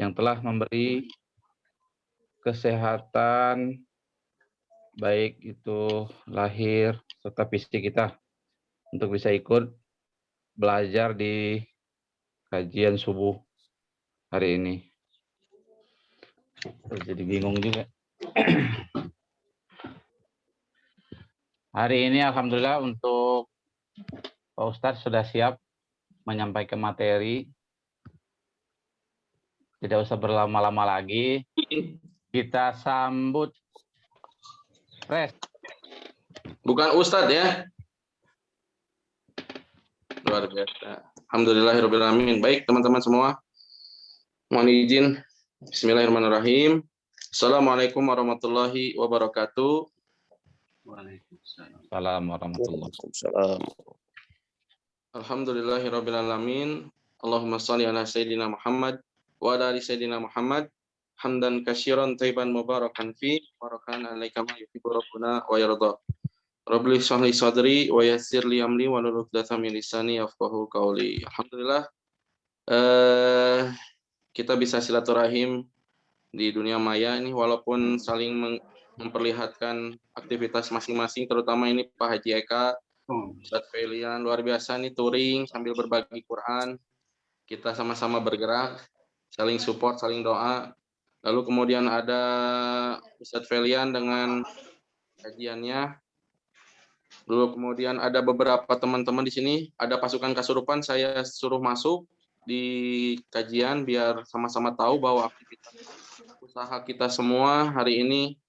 yang telah memberi kesehatan baik itu lahir serta fisik kita untuk bisa ikut belajar di kajian subuh hari ini. Jadi bingung juga. Hari ini alhamdulillah untuk Pak Ustadz sudah siap menyampaikan materi. Tidak usah berlama-lama lagi. Kita sambut Pres. Bukan Ustadz ya. Luar biasa. Alhamdulillahirrahmanirrahim. Baik teman-teman semua. Mohon izin. Bismillahirrahmanirrahim. Assalamualaikum warahmatullahi wabarakatuh. Waalaikumsalam warahmatullahi Waalaikumsalam. Alhamdulillahirrahmanirrahim. Allahumma shalli ala Sayyidina Muhammad wa ala ali Sayyidina Muhammad. Hamdan katsiran thayyiban mubarakan fi barakan alaika ma yuhibbu rabbuna wa yarda. Rabbi shrah li sadri wa yassir li amri wa hlul 'uqdatam min lisani yafqahu qawli. Alhamdulillah kita bisa silaturahim di dunia maya ini walaupun saling memperlihatkan aktivitas masing-masing, terutama ini Pak Haji Eka, Ustadz Felian, luar biasa nih touring sambil berbagi Quran. Kita sama-sama bergerak, saling support, saling doa. Lalu kemudian ada Ustadz Felian dengan kajiannya. Lalu kemudian ada beberapa teman-teman di sini, ada pasukan Kasurupan, saya suruh masuk di kajian biar sama-sama tahu bahwa aktivitas usaha kita semua hari ini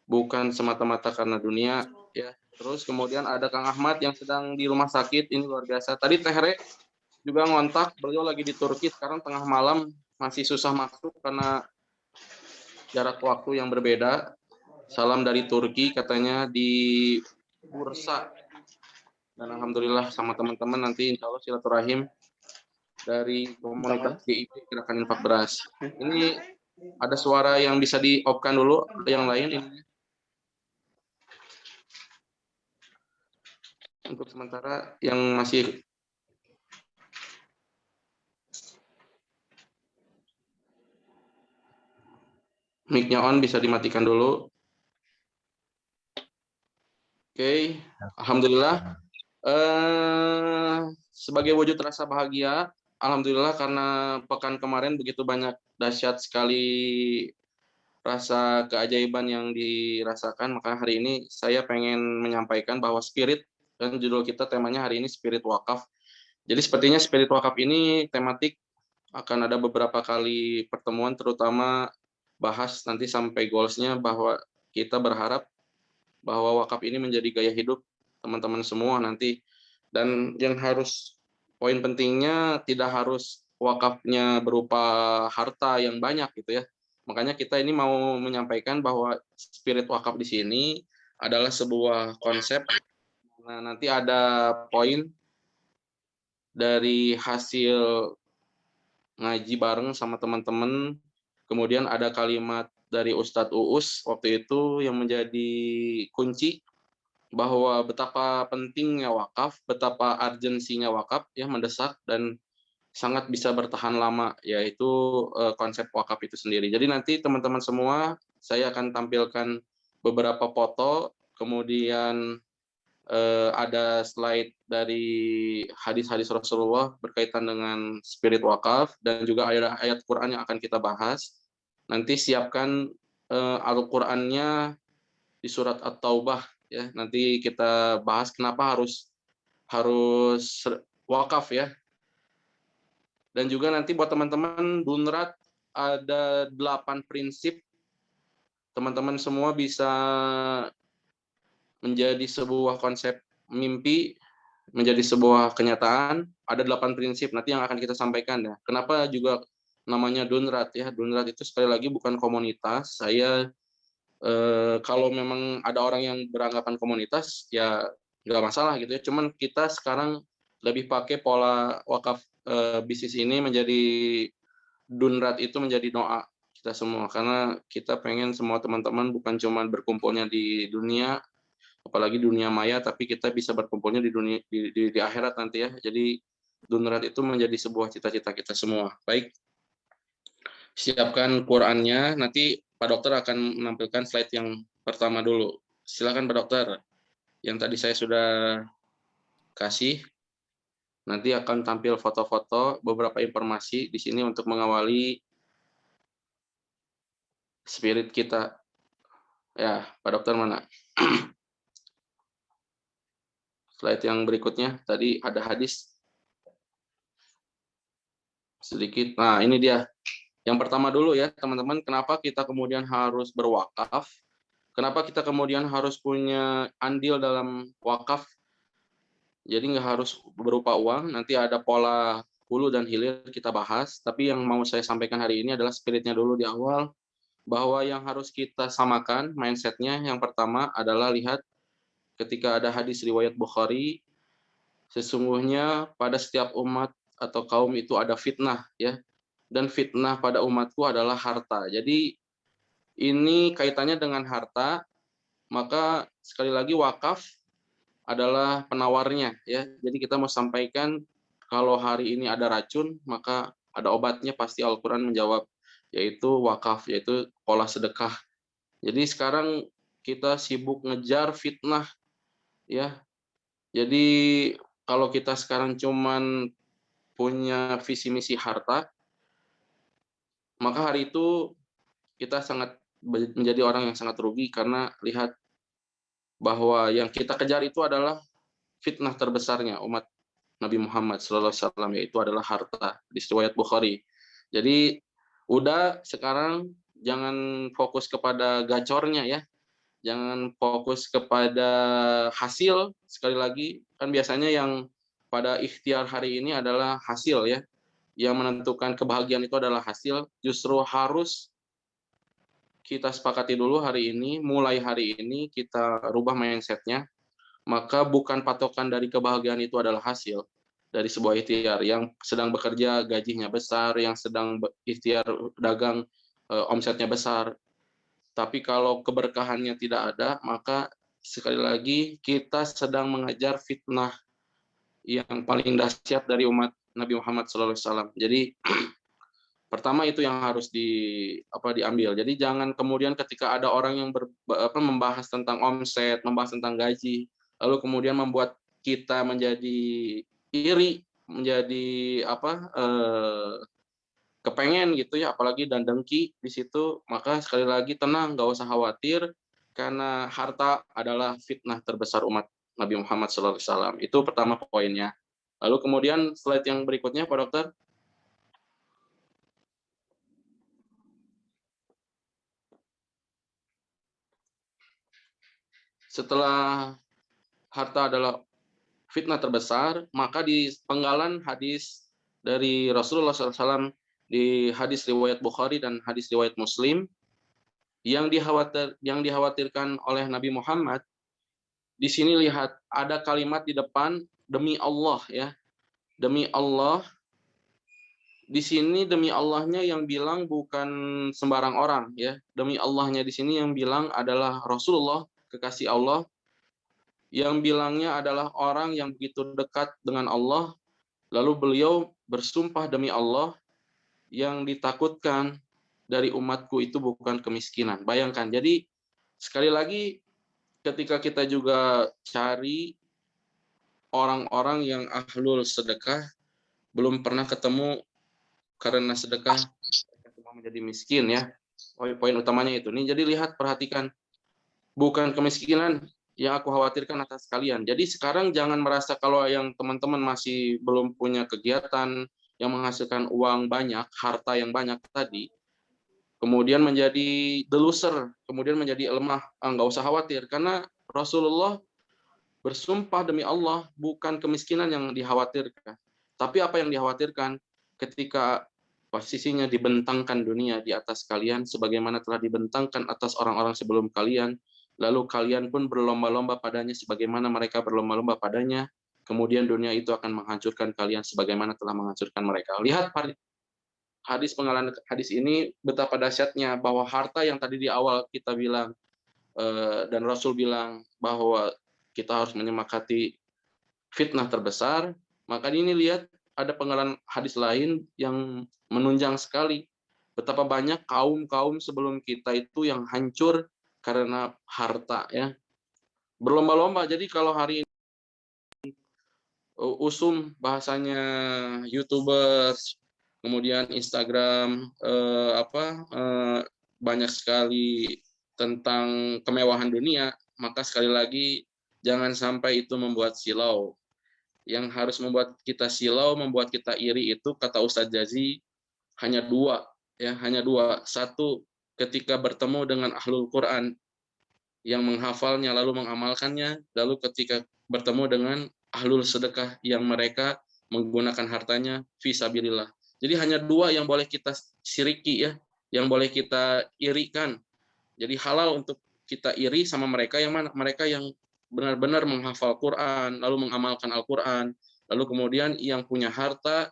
bukan semata-mata karena dunia ya. Terus kemudian ada Kang Ahmad yang sedang di rumah sakit, ini luar biasa. Tadi Tehre juga ngontak, beliau lagi di Turki, sekarang tengah malam masih susah masuk karena jarak waktu yang berbeda. Salam dari Turki katanya di bursa. Dan alhamdulillah sama teman-teman nanti insya Allah silaturahim dari komunitas GIP Gerakan Infak Beras. Ini ada suara yang bisa di-off-kan dulu, yang lain ini. Untuk sementara yang masih mic-nya on bisa dimatikan dulu. Oke, alhamdulillah. Sebagai wujud rasa bahagia, alhamdulillah karena pekan kemarin begitu banyak dahsyat sekali rasa keajaiban yang dirasakan, maka hari ini saya pengen menyampaikan bahwa spirit, dan judul kita temanya hari ini spirit wakaf. Jadi sepertinya spirit wakaf ini tematik akan ada beberapa kali pertemuan, terutama bahas nanti sampai goalsnya bahwa kita berharap bahwa wakaf ini menjadi gaya hidup teman-teman semua nanti. Dan yang harus, poin pentingnya tidak harus wakafnya berupa harta yang banyak gitu ya. Makanya kita ini mau menyampaikan bahwa spirit wakaf di sini adalah sebuah konsep. Nah, nanti ada poin dari hasil ngaji bareng sama teman-teman. Kemudian ada kalimat dari Ustadz Uus waktu itu yang menjadi kunci bahwa betapa pentingnya wakaf, betapa urgensinya wakaf ya, mendesak dan sangat bisa bertahan lama, yaitu konsep wakaf itu sendiri. Jadi nanti teman-teman semua saya akan tampilkan beberapa foto, kemudian ada slide dari hadis-hadis Rasulullah berkaitan dengan spirit wakaf, dan juga ayat Quran yang akan kita bahas. Nanti siapkan Al-Qur'annya di surat At-Taubah ya. Nanti kita bahas kenapa harus wakaf ya. Dan juga nanti buat teman-teman Dunrat ada 8 prinsip. Teman-teman semua bisa menjadi sebuah konsep mimpi, menjadi sebuah kenyataan. Ada 8 prinsip nanti yang akan kita sampaikan ya. Kenapa juga namanya Dunrat ya. Dunrat itu sekali lagi bukan komunitas. Saya kalau memang ada orang yang beranggapan komunitas ya nggak masalah gitu ya. Cuman kita sekarang lebih pakai pola wakaf bisnis ini menjadi Dunrat itu menjadi doa kita semua, karena kita pengen semua teman-teman bukan cuma berkumpulnya di dunia, apalagi dunia maya, tapi kita bisa berkumpulnya di dunia di akhirat nanti ya. Jadi Dunrat itu menjadi sebuah cita-cita kita semua. Baik. siapkan Qurannya, nanti Pak Dokter akan menampilkan slide yang pertama dulu. Silakan Pak Dokter, yang tadi saya sudah kasih, nanti akan tampil foto-foto, beberapa informasi di sini untuk mengawali spirit kita. Ya, Pak Dokter mana? Slide yang berikutnya, tadi ada hadis sedikit. Nah, ini dia. Yang pertama dulu ya, teman-teman, kenapa kita kemudian harus berwakaf? Kenapa kita kemudian harus punya andil dalam wakaf? Jadi nggak harus berupa uang, nanti ada pola hulu dan hilir kita bahas. Tapi yang mau saya sampaikan hari ini adalah spiritnya dulu di awal, bahwa yang harus kita samakan mindsetnya yang pertama adalah lihat ketika ada hadis riwayat Bukhari, sesungguhnya pada setiap umat atau kaum itu ada fitnah ya, dan fitnah pada umatku adalah harta. Jadi ini kaitannya dengan harta, maka sekali lagi wakaf adalah penawarnya ya. Jadi kita mau sampaikan kalau hari ini ada racun, maka ada obatnya, pasti Al-Qur'an menjawab, yaitu wakaf, yaitu pola sedekah. Jadi sekarang kita sibuk ngejar fitnah ya. Jadi kalau kita sekarang cuman punya visi misi harta, maka hari itu kita sangat menjadi orang yang sangat rugi karena lihat bahwa yang kita kejar itu adalah fitnah terbesarnya umat Nabi Muhammad SAW, yaitu adalah harta di riwayat Bukhari. Jadi udah sekarang jangan fokus kepada gacornya ya, jangan fokus kepada hasil. Sekali lagi kan biasanya yang pada ikhtiar hari ini adalah hasil ya, yang menentukan kebahagiaan itu adalah hasil. Justru harus kita sepakati dulu hari ini, mulai hari ini kita rubah mindsetnya, maka bukan patokan dari kebahagiaan itu adalah hasil dari sebuah ikhtiar. Yang sedang bekerja gajinya besar, yang sedang ikhtiar dagang omsetnya besar. Tapi kalau keberkahannya tidak ada, maka sekali lagi kita sedang mengejar fitnah yang paling dahsyat dari umat Nabi Muhammad SAW. Jadi pertama itu yang harus diambil. Jadi jangan kemudian ketika ada orang yang membahas tentang omset, membahas tentang gaji, lalu kemudian membuat kita menjadi iri, menjadi kepengen gitu ya, apalagi dan dengki di situ. Maka sekali lagi tenang, nggak usah khawatir, karena harta adalah fitnah terbesar umat Nabi Muhammad SAW. Itu pertama poinnya. Lalu kemudian slide yang berikutnya, Pak Dokter. Setelah harta adalah fitnah terbesar, maka di penggalan hadis dari Rasulullah SAW di hadis riwayat Bukhari dan hadis riwayat Muslim, yang dikhawatirkan oleh Nabi Muhammad, di sini lihat ada kalimat di depan demi Allah ya, demi Allah. Di sini demi Allahnya yang bilang bukan sembarang orang ya, demi Allahnya di sini yang bilang adalah Rasulullah, kekasih Allah, yang bilangnya adalah orang yang begitu dekat dengan Allah, lalu beliau bersumpah demi Allah, yang ditakutkan dari umatku itu bukan kemiskinan. Bayangkan, jadi sekali lagi ketika kita juga cari orang-orang yang ahlul sedekah, belum pernah ketemu karena sedekah cuma menjadi miskin ya. Poin utamanya itu nih. Jadi lihat, perhatikan, bukan kemiskinan yang aku khawatirkan atas kalian. Jadi sekarang jangan merasa kalau yang teman-teman masih belum punya kegiatan yang menghasilkan uang banyak, harta yang banyak tadi, kemudian menjadi deluser, kemudian menjadi lemah. Nggak usah khawatir, karena Rasulullah bersumpah demi Allah, bukan kemiskinan yang dikhawatirkan. Tapi apa yang dikhawatirkan ketika posisinya dibentangkan dunia di atas kalian, sebagaimana telah dibentangkan atas orang-orang sebelum kalian, lalu kalian pun berlomba-lomba padanya sebagaimana mereka berlomba-lomba padanya, kemudian dunia itu akan menghancurkan kalian sebagaimana telah menghancurkan mereka. Lihat hadis pengalaman hadis ini betapa dahsyatnya, bahwa harta yang tadi di awal kita bilang, dan Rasul bilang bahwa kita harus menyemakati fitnah terbesar, maka ini lihat ada penggalan hadis lain yang menunjang sekali. betapa banyak kaum-kaum sebelum kita itu yang hancur karena harta ya. Berlomba-lomba. Jadi kalau hari ini usum bahasanya YouTubers, kemudian Instagram banyak sekali tentang kemewahan dunia, maka sekali lagi jangan sampai itu membuat silau. Yang harus membuat kita silau, membuat kita iri itu kata Ustadz Jazi hanya dua, ya hanya dua. Satu, ketika bertemu dengan ahlul Quran yang menghafalnya lalu mengamalkannya, lalu ketika bertemu dengan ahlul sedekah yang mereka menggunakan hartanya fisabilillah. Jadi hanya dua yang boleh kita siriki ya, yang boleh kita irikan. Jadi halal untuk kita iri sama mereka yang mana? Mereka yang benar-benar menghafal Quran, lalu mengamalkan Al-Quran, lalu kemudian yang punya harta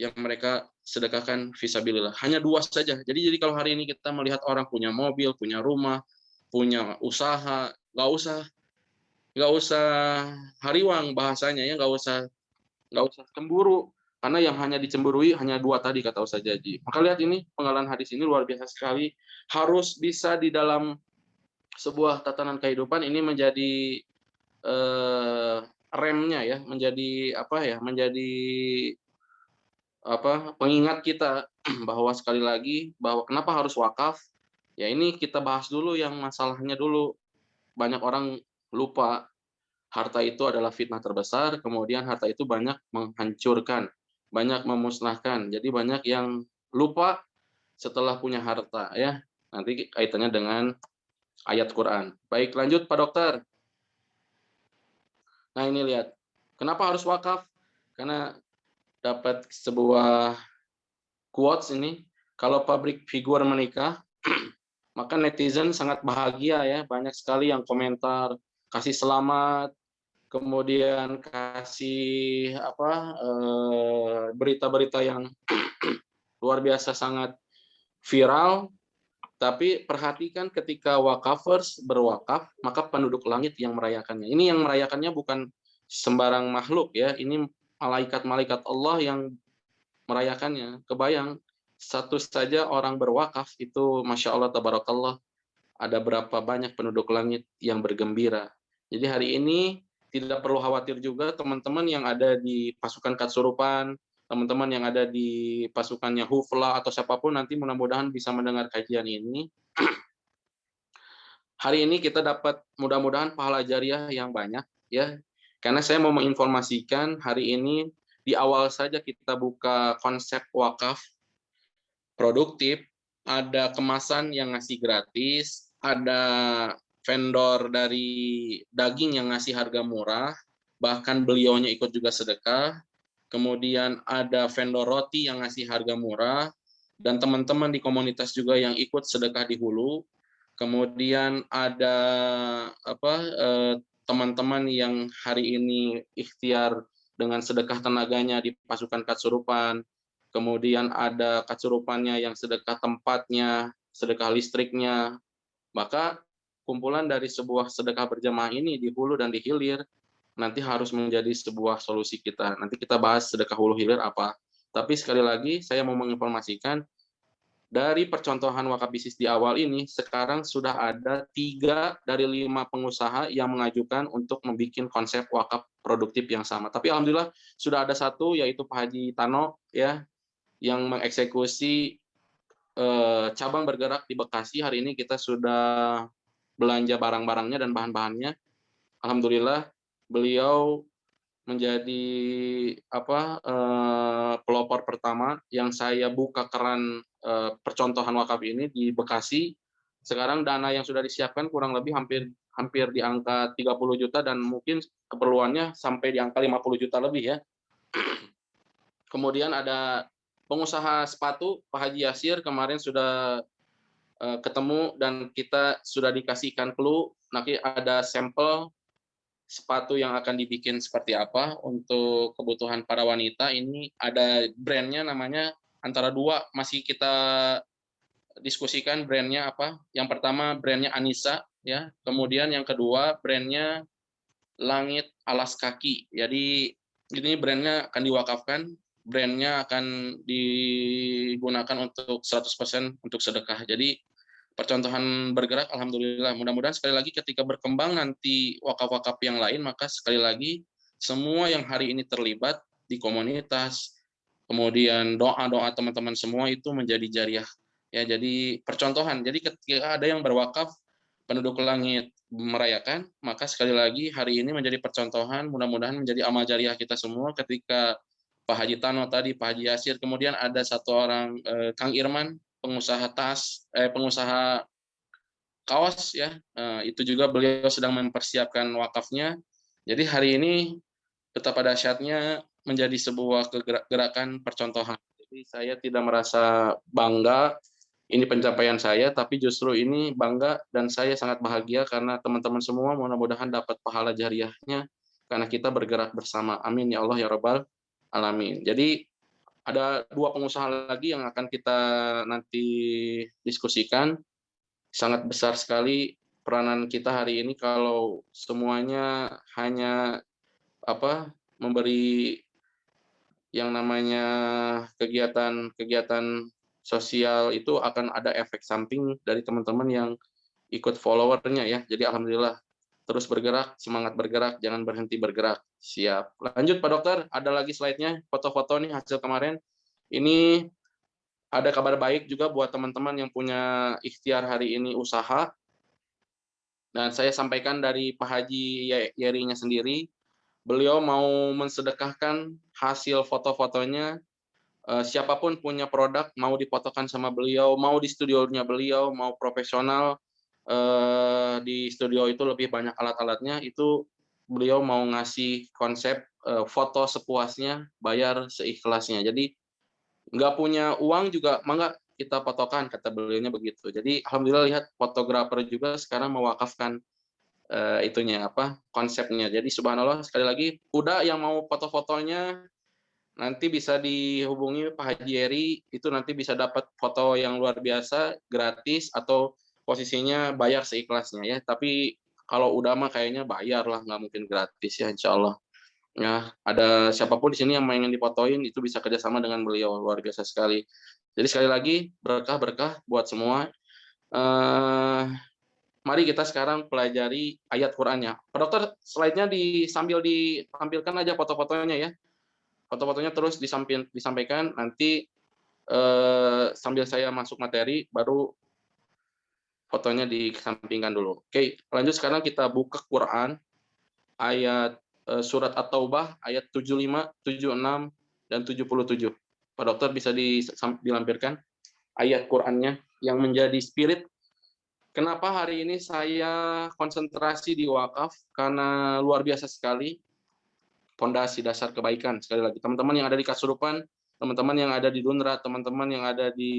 yang mereka sedekahkan fisabilillah. Hanya dua saja. Jadi kalau hari ini kita melihat orang punya mobil, punya rumah, punya usaha, nggak usah hariwang bahasanya ya, nggak usah cemburu, karena yang hanya dicemburui hanya dua tadi kata Ustaz Jaji. Maka lihat ini penggalan hadis ini luar biasa sekali, harus bisa di dalam sebuah tatanan kehidupan ini menjadi remnya ya, menjadi pengingat kita bahwa sekali lagi bahwa kenapa harus wakaf. Ya ini kita bahas dulu yang masalahnya dulu. Banyak orang lupa harta itu adalah fitnah terbesar, kemudian harta itu banyak menghancurkan, banyak memusnahkan. Jadi banyak yang lupa setelah punya harta ya. Nanti kaitannya dengan ayat Quran. Baik, lanjut Pak Dokter. Nah, ini lihat. Kenapa harus wakaf? Karena dapat sebuah quotes ini, kalau pabrik figur menikah, maka netizen sangat bahagia ya, banyak sekali yang komentar, kasih selamat, kemudian kasih berita-berita yang luar biasa sangat viral. Tapi perhatikan ketika wakafers berwakaf, maka penduduk langit yang merayakannya. Ini yang merayakannya bukan sembarang makhluk ya, ini malaikat-malaikat Allah yang merayakannya. Kebayang, satu saja orang berwakaf itu Masya Allah, Tabarakallah, ada berapa banyak penduduk langit yang bergembira. Jadi hari ini tidak perlu khawatir juga teman-teman yang ada di pasukan Katsurupan, teman-teman yang ada di pasukannya Hufla atau siapapun nanti mudah-mudahan bisa mendengar kajian ini. Hari ini kita dapat mudah-mudahan pahala jariah yang banyak ya. Karena saya mau menginformasikan hari ini di awal saja kita buka konsep wakaf produktif, ada kemasan yang ngasih gratis, ada vendor dari daging yang ngasih harga murah, bahkan beliaunya ikut juga sedekah, kemudian ada vendor roti yang ngasih harga murah, dan teman-teman di komunitas juga yang ikut sedekah di hulu, kemudian ada teman-teman yang hari ini ikhtiar dengan sedekah tenaganya di pasukan Katsurupan, kemudian ada Katsurupannya yang sedekah tempatnya, sedekah listriknya. Maka kumpulan dari sebuah sedekah berjamaah ini di hulu dan di hilir nanti harus menjadi sebuah solusi kita. Nanti kita bahas sedekah hulu hilir apa. Tapi sekali lagi saya mau menginformasikan dari percontohan wakaf bisnis di awal ini, sekarang sudah ada 3 dari 5 pengusaha yang mengajukan untuk membuat konsep wakaf produktif yang sama. Tapi alhamdulillah sudah ada satu, yaitu Pak Haji Tano ya, yang mengeksekusi cabang bergerak di Bekasi. Hari ini kita sudah belanja barang-barangnya dan bahan-bahannya. Alhamdulillah beliau menjadi pelopor pertama yang saya buka keran percontohan wakaf ini di Bekasi. Sekarang dana yang sudah disiapkan kurang lebih hampir di angka 30 juta dan mungkin keperluannya sampai di angka 50 juta lebih ya. Kemudian ada pengusaha sepatu Pak Haji Yasir kemarin sudah ketemu dan kita sudah dikasihkan clue, nanti ada sampel sepatu yang akan dibikin seperti apa untuk kebutuhan para wanita. Ini ada brandnya, namanya antara dua masih kita diskusikan brandnya apa. Yang pertama brandnya Anissa ya, kemudian yang kedua brandnya Langit Alas Kaki. Jadi ini brandnya akan diwakafkan brandnya akan digunakan untuk 100% untuk sedekah. Jadi percontohan bergerak, alhamdulillah. Mudah-mudahan sekali lagi ketika berkembang nanti wakaf-wakaf yang lain, maka sekali lagi semua yang hari ini terlibat di komunitas, kemudian doa-doa teman-teman semua itu menjadi jariah. Ya, jadi percontohan. Jadi ketika ada yang berwakaf, penduduk langit merayakan, maka sekali lagi hari ini menjadi percontohan, mudah-mudahan menjadi amal jariah kita semua ketika Pak Haji Tano tadi, Pak Haji Yasir, kemudian ada satu orang Kang Irman, pengusaha kaos ya, itu juga beliau sedang mempersiapkan wakafnya. Jadi hari ini betapa dahsyatnya menjadi sebuah gerakan percontohan. Jadi saya tidak merasa bangga ini pencapaian saya, tapi justru ini bangga dan saya sangat bahagia karena teman-teman semua mudah-mudahan dapat pahala jariahnya karena kita bergerak bersama. Amin ya Allah ya Rabbal alamin. Jadi ada 2 pengusaha lagi yang akan kita nanti diskusikan. Sangat besar sekali peranan kita hari ini kalau semuanya hanya memberi yang namanya kegiatan sosial itu akan ada efek samping dari teman-teman yang ikut followernya ya. Jadi alhamdulillah terus bergerak, semangat bergerak, jangan berhenti bergerak. Siap. Lanjut Pak Dokter, ada lagi slide-nya, foto-foto nih hasil kemarin. Ini ada kabar baik juga buat teman-teman yang punya ikhtiar hari ini usaha. Dan saya sampaikan dari Pak Haji Yerinya sendiri, beliau mau mensedekahkan hasil foto-fotonya. Siapapun punya produk mau difotokan sama beliau, mau di studionya beliau, mau profesional, di studio itu lebih banyak alat-alatnya, itu beliau mau ngasih konsep foto sepuasnya, bayar seikhlasnya. Jadi nggak punya uang juga mangga kita fotokan, kata beliaunya begitu. Jadi alhamdulillah lihat fotografer juga sekarang mewakafkan konsepnya. Jadi subhanallah sekali lagi, udah yang mau foto-fotonya nanti bisa dihubungi Pak Haji Eri, itu nanti bisa dapat foto yang luar biasa gratis atau posisinya bayar seikhlasnya ya. Tapi kalau udah mah kayaknya bayar lah, nggak mungkin gratis ya insya Allah. Ya, ada siapapun di sini yang pengen difotoin itu bisa kerjasama dengan beliau, luar biasa sekali. Jadi sekali lagi berkah-berkah buat semua. Mari kita sekarang pelajari ayat Qur'annya. Pak Dokter, slide-nya sambil ditampilkan aja foto-fotonya ya. Foto-fotonya terus disampaikan, nanti sambil saya masuk materi, baru fotonya dikesampingkan dulu. Oke, lanjut sekarang kita buka Quran, ayat surat At-Taubah, ayat 75, 76, dan 77. Pak Dokter bisa dilampirkan ayat Qur'annya yang menjadi spirit. Kenapa hari ini saya konsentrasi di wakaf? Karena luar biasa sekali fondasi dasar kebaikan. Sekali lagi, teman-teman yang ada di Kasurupan, teman-teman yang ada di Dunra, teman-teman yang ada di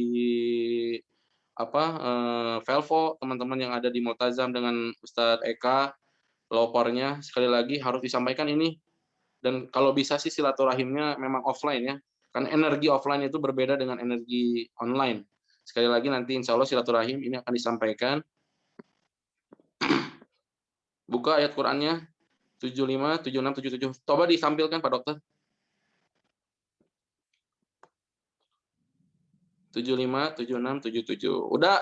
Velvo, teman-teman yang ada di Multazam dengan Ustadz Eka, lopornya sekali lagi harus disampaikan ini. Dan kalau bisa sih silaturahimnya memang offline ya. Kan energi offline itu berbeda dengan energi online. Sekali lagi nanti insya Allah silaturahim ini akan disampaikan. Buka ayat Qur'annya 75, 76, 77. Coba ditampilkan Pak Dokter. 75, 76, 77. Udah,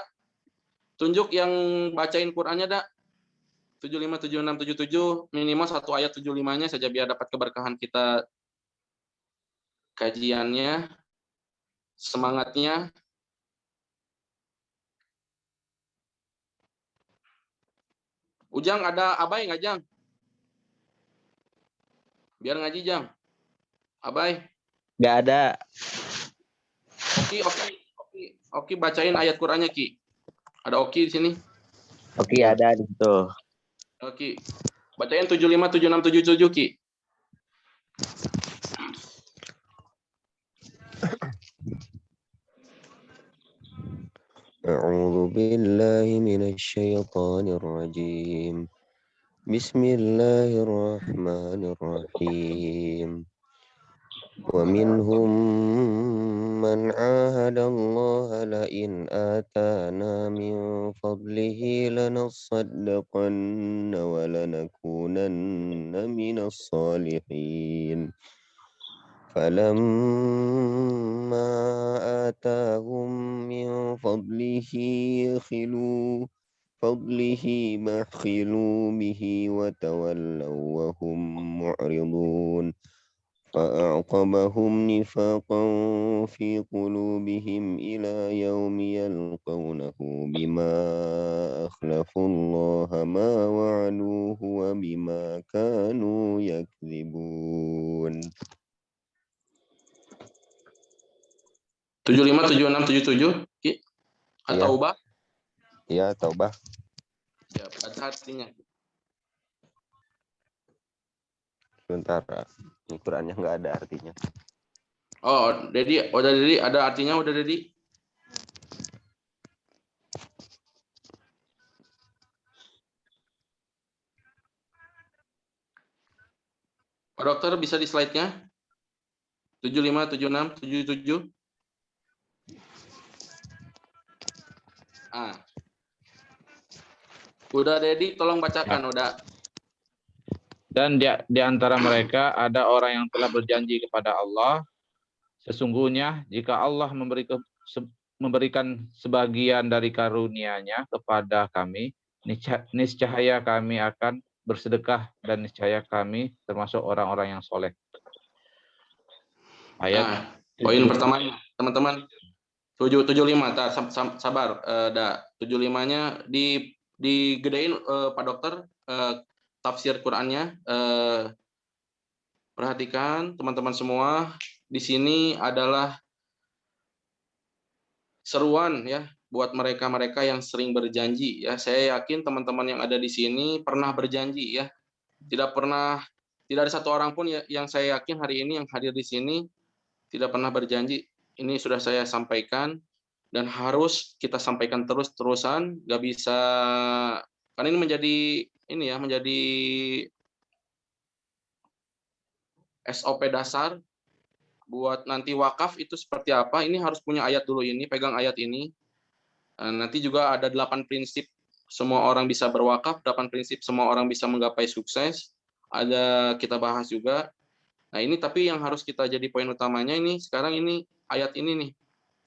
tunjuk yang bacain Qur'annya, dak. 75, 76, 77, minimal satu ayat 75-nya saja biar dapat keberkahan kita kajiannya, semangatnya. Ujang ada Abai nggak, Jang? Biar ngaji, Jang. Abai. Nggak ada. Oki, bacain ayat Qur'annya, Ki. Ada Oki di sini. Oke, ada di situ. Oki. Bacain 75, 76, 77, Ki. أعوذ بالله من الشيطان الرجيم بسم الله الرحمن الرحيم ومنهم من عاهد الله لئن آتانا من فضله لنصدقن ولنكونن من الصالحين فلما آتاهم من فضله بخلوا به وتولوا وهم معرضون فأعقبهم نفاقا في قلوبهم إلى يوم يلقونه بما أخلفوا الله ما وعدوه وبما كانوا يكذبون. 75, 76, 77, Ki? Atau ubah? Ya, Taubah. Ya, ada artinya. Sebentar, ini Qurannya nggak ada artinya. Oh, Dedi, udah Dedi, ada artinya udah Dedi? Pak Dokter bisa di slide-nya? 75, 76, 77. Udah Dedi, tolong bacakan, udah. Dan di antara mereka ada orang yang telah berjanji kepada Allah, sesungguhnya jika Allah memberikan sebagian dari karunia-Nya kepada kami, niscaya kami akan bersedekah dan niscaya kami termasuk orang-orang yang soleh. Ayat Poin pertamanya, teman-teman. 75, sabar. 75-nya digedein Pak Dokter, tafsir Qur'annya. Perhatikan teman-teman semua, di sini adalah seruan ya buat mereka-mereka yang sering berjanji ya. Saya yakin teman-teman yang ada di sini pernah berjanji ya. Tidak ada satu orang pun yang saya yakin hari ini yang hadir di sini tidak pernah berjanji. Ini sudah saya sampaikan dan harus kita sampaikan terus-terusan, nggak bisa, karena ini menjadi SOP dasar buat nanti wakaf itu seperti apa. Ini harus punya ayat dulu, ini pegang ayat ini. Nanti juga ada 8 prinsip semua orang bisa berwakaf, 8 prinsip semua orang bisa menggapai sukses. Ada kita bahas juga. Nah ini tapi yang harus kita jadi poin utamanya ini sekarang ini ayat ini nih.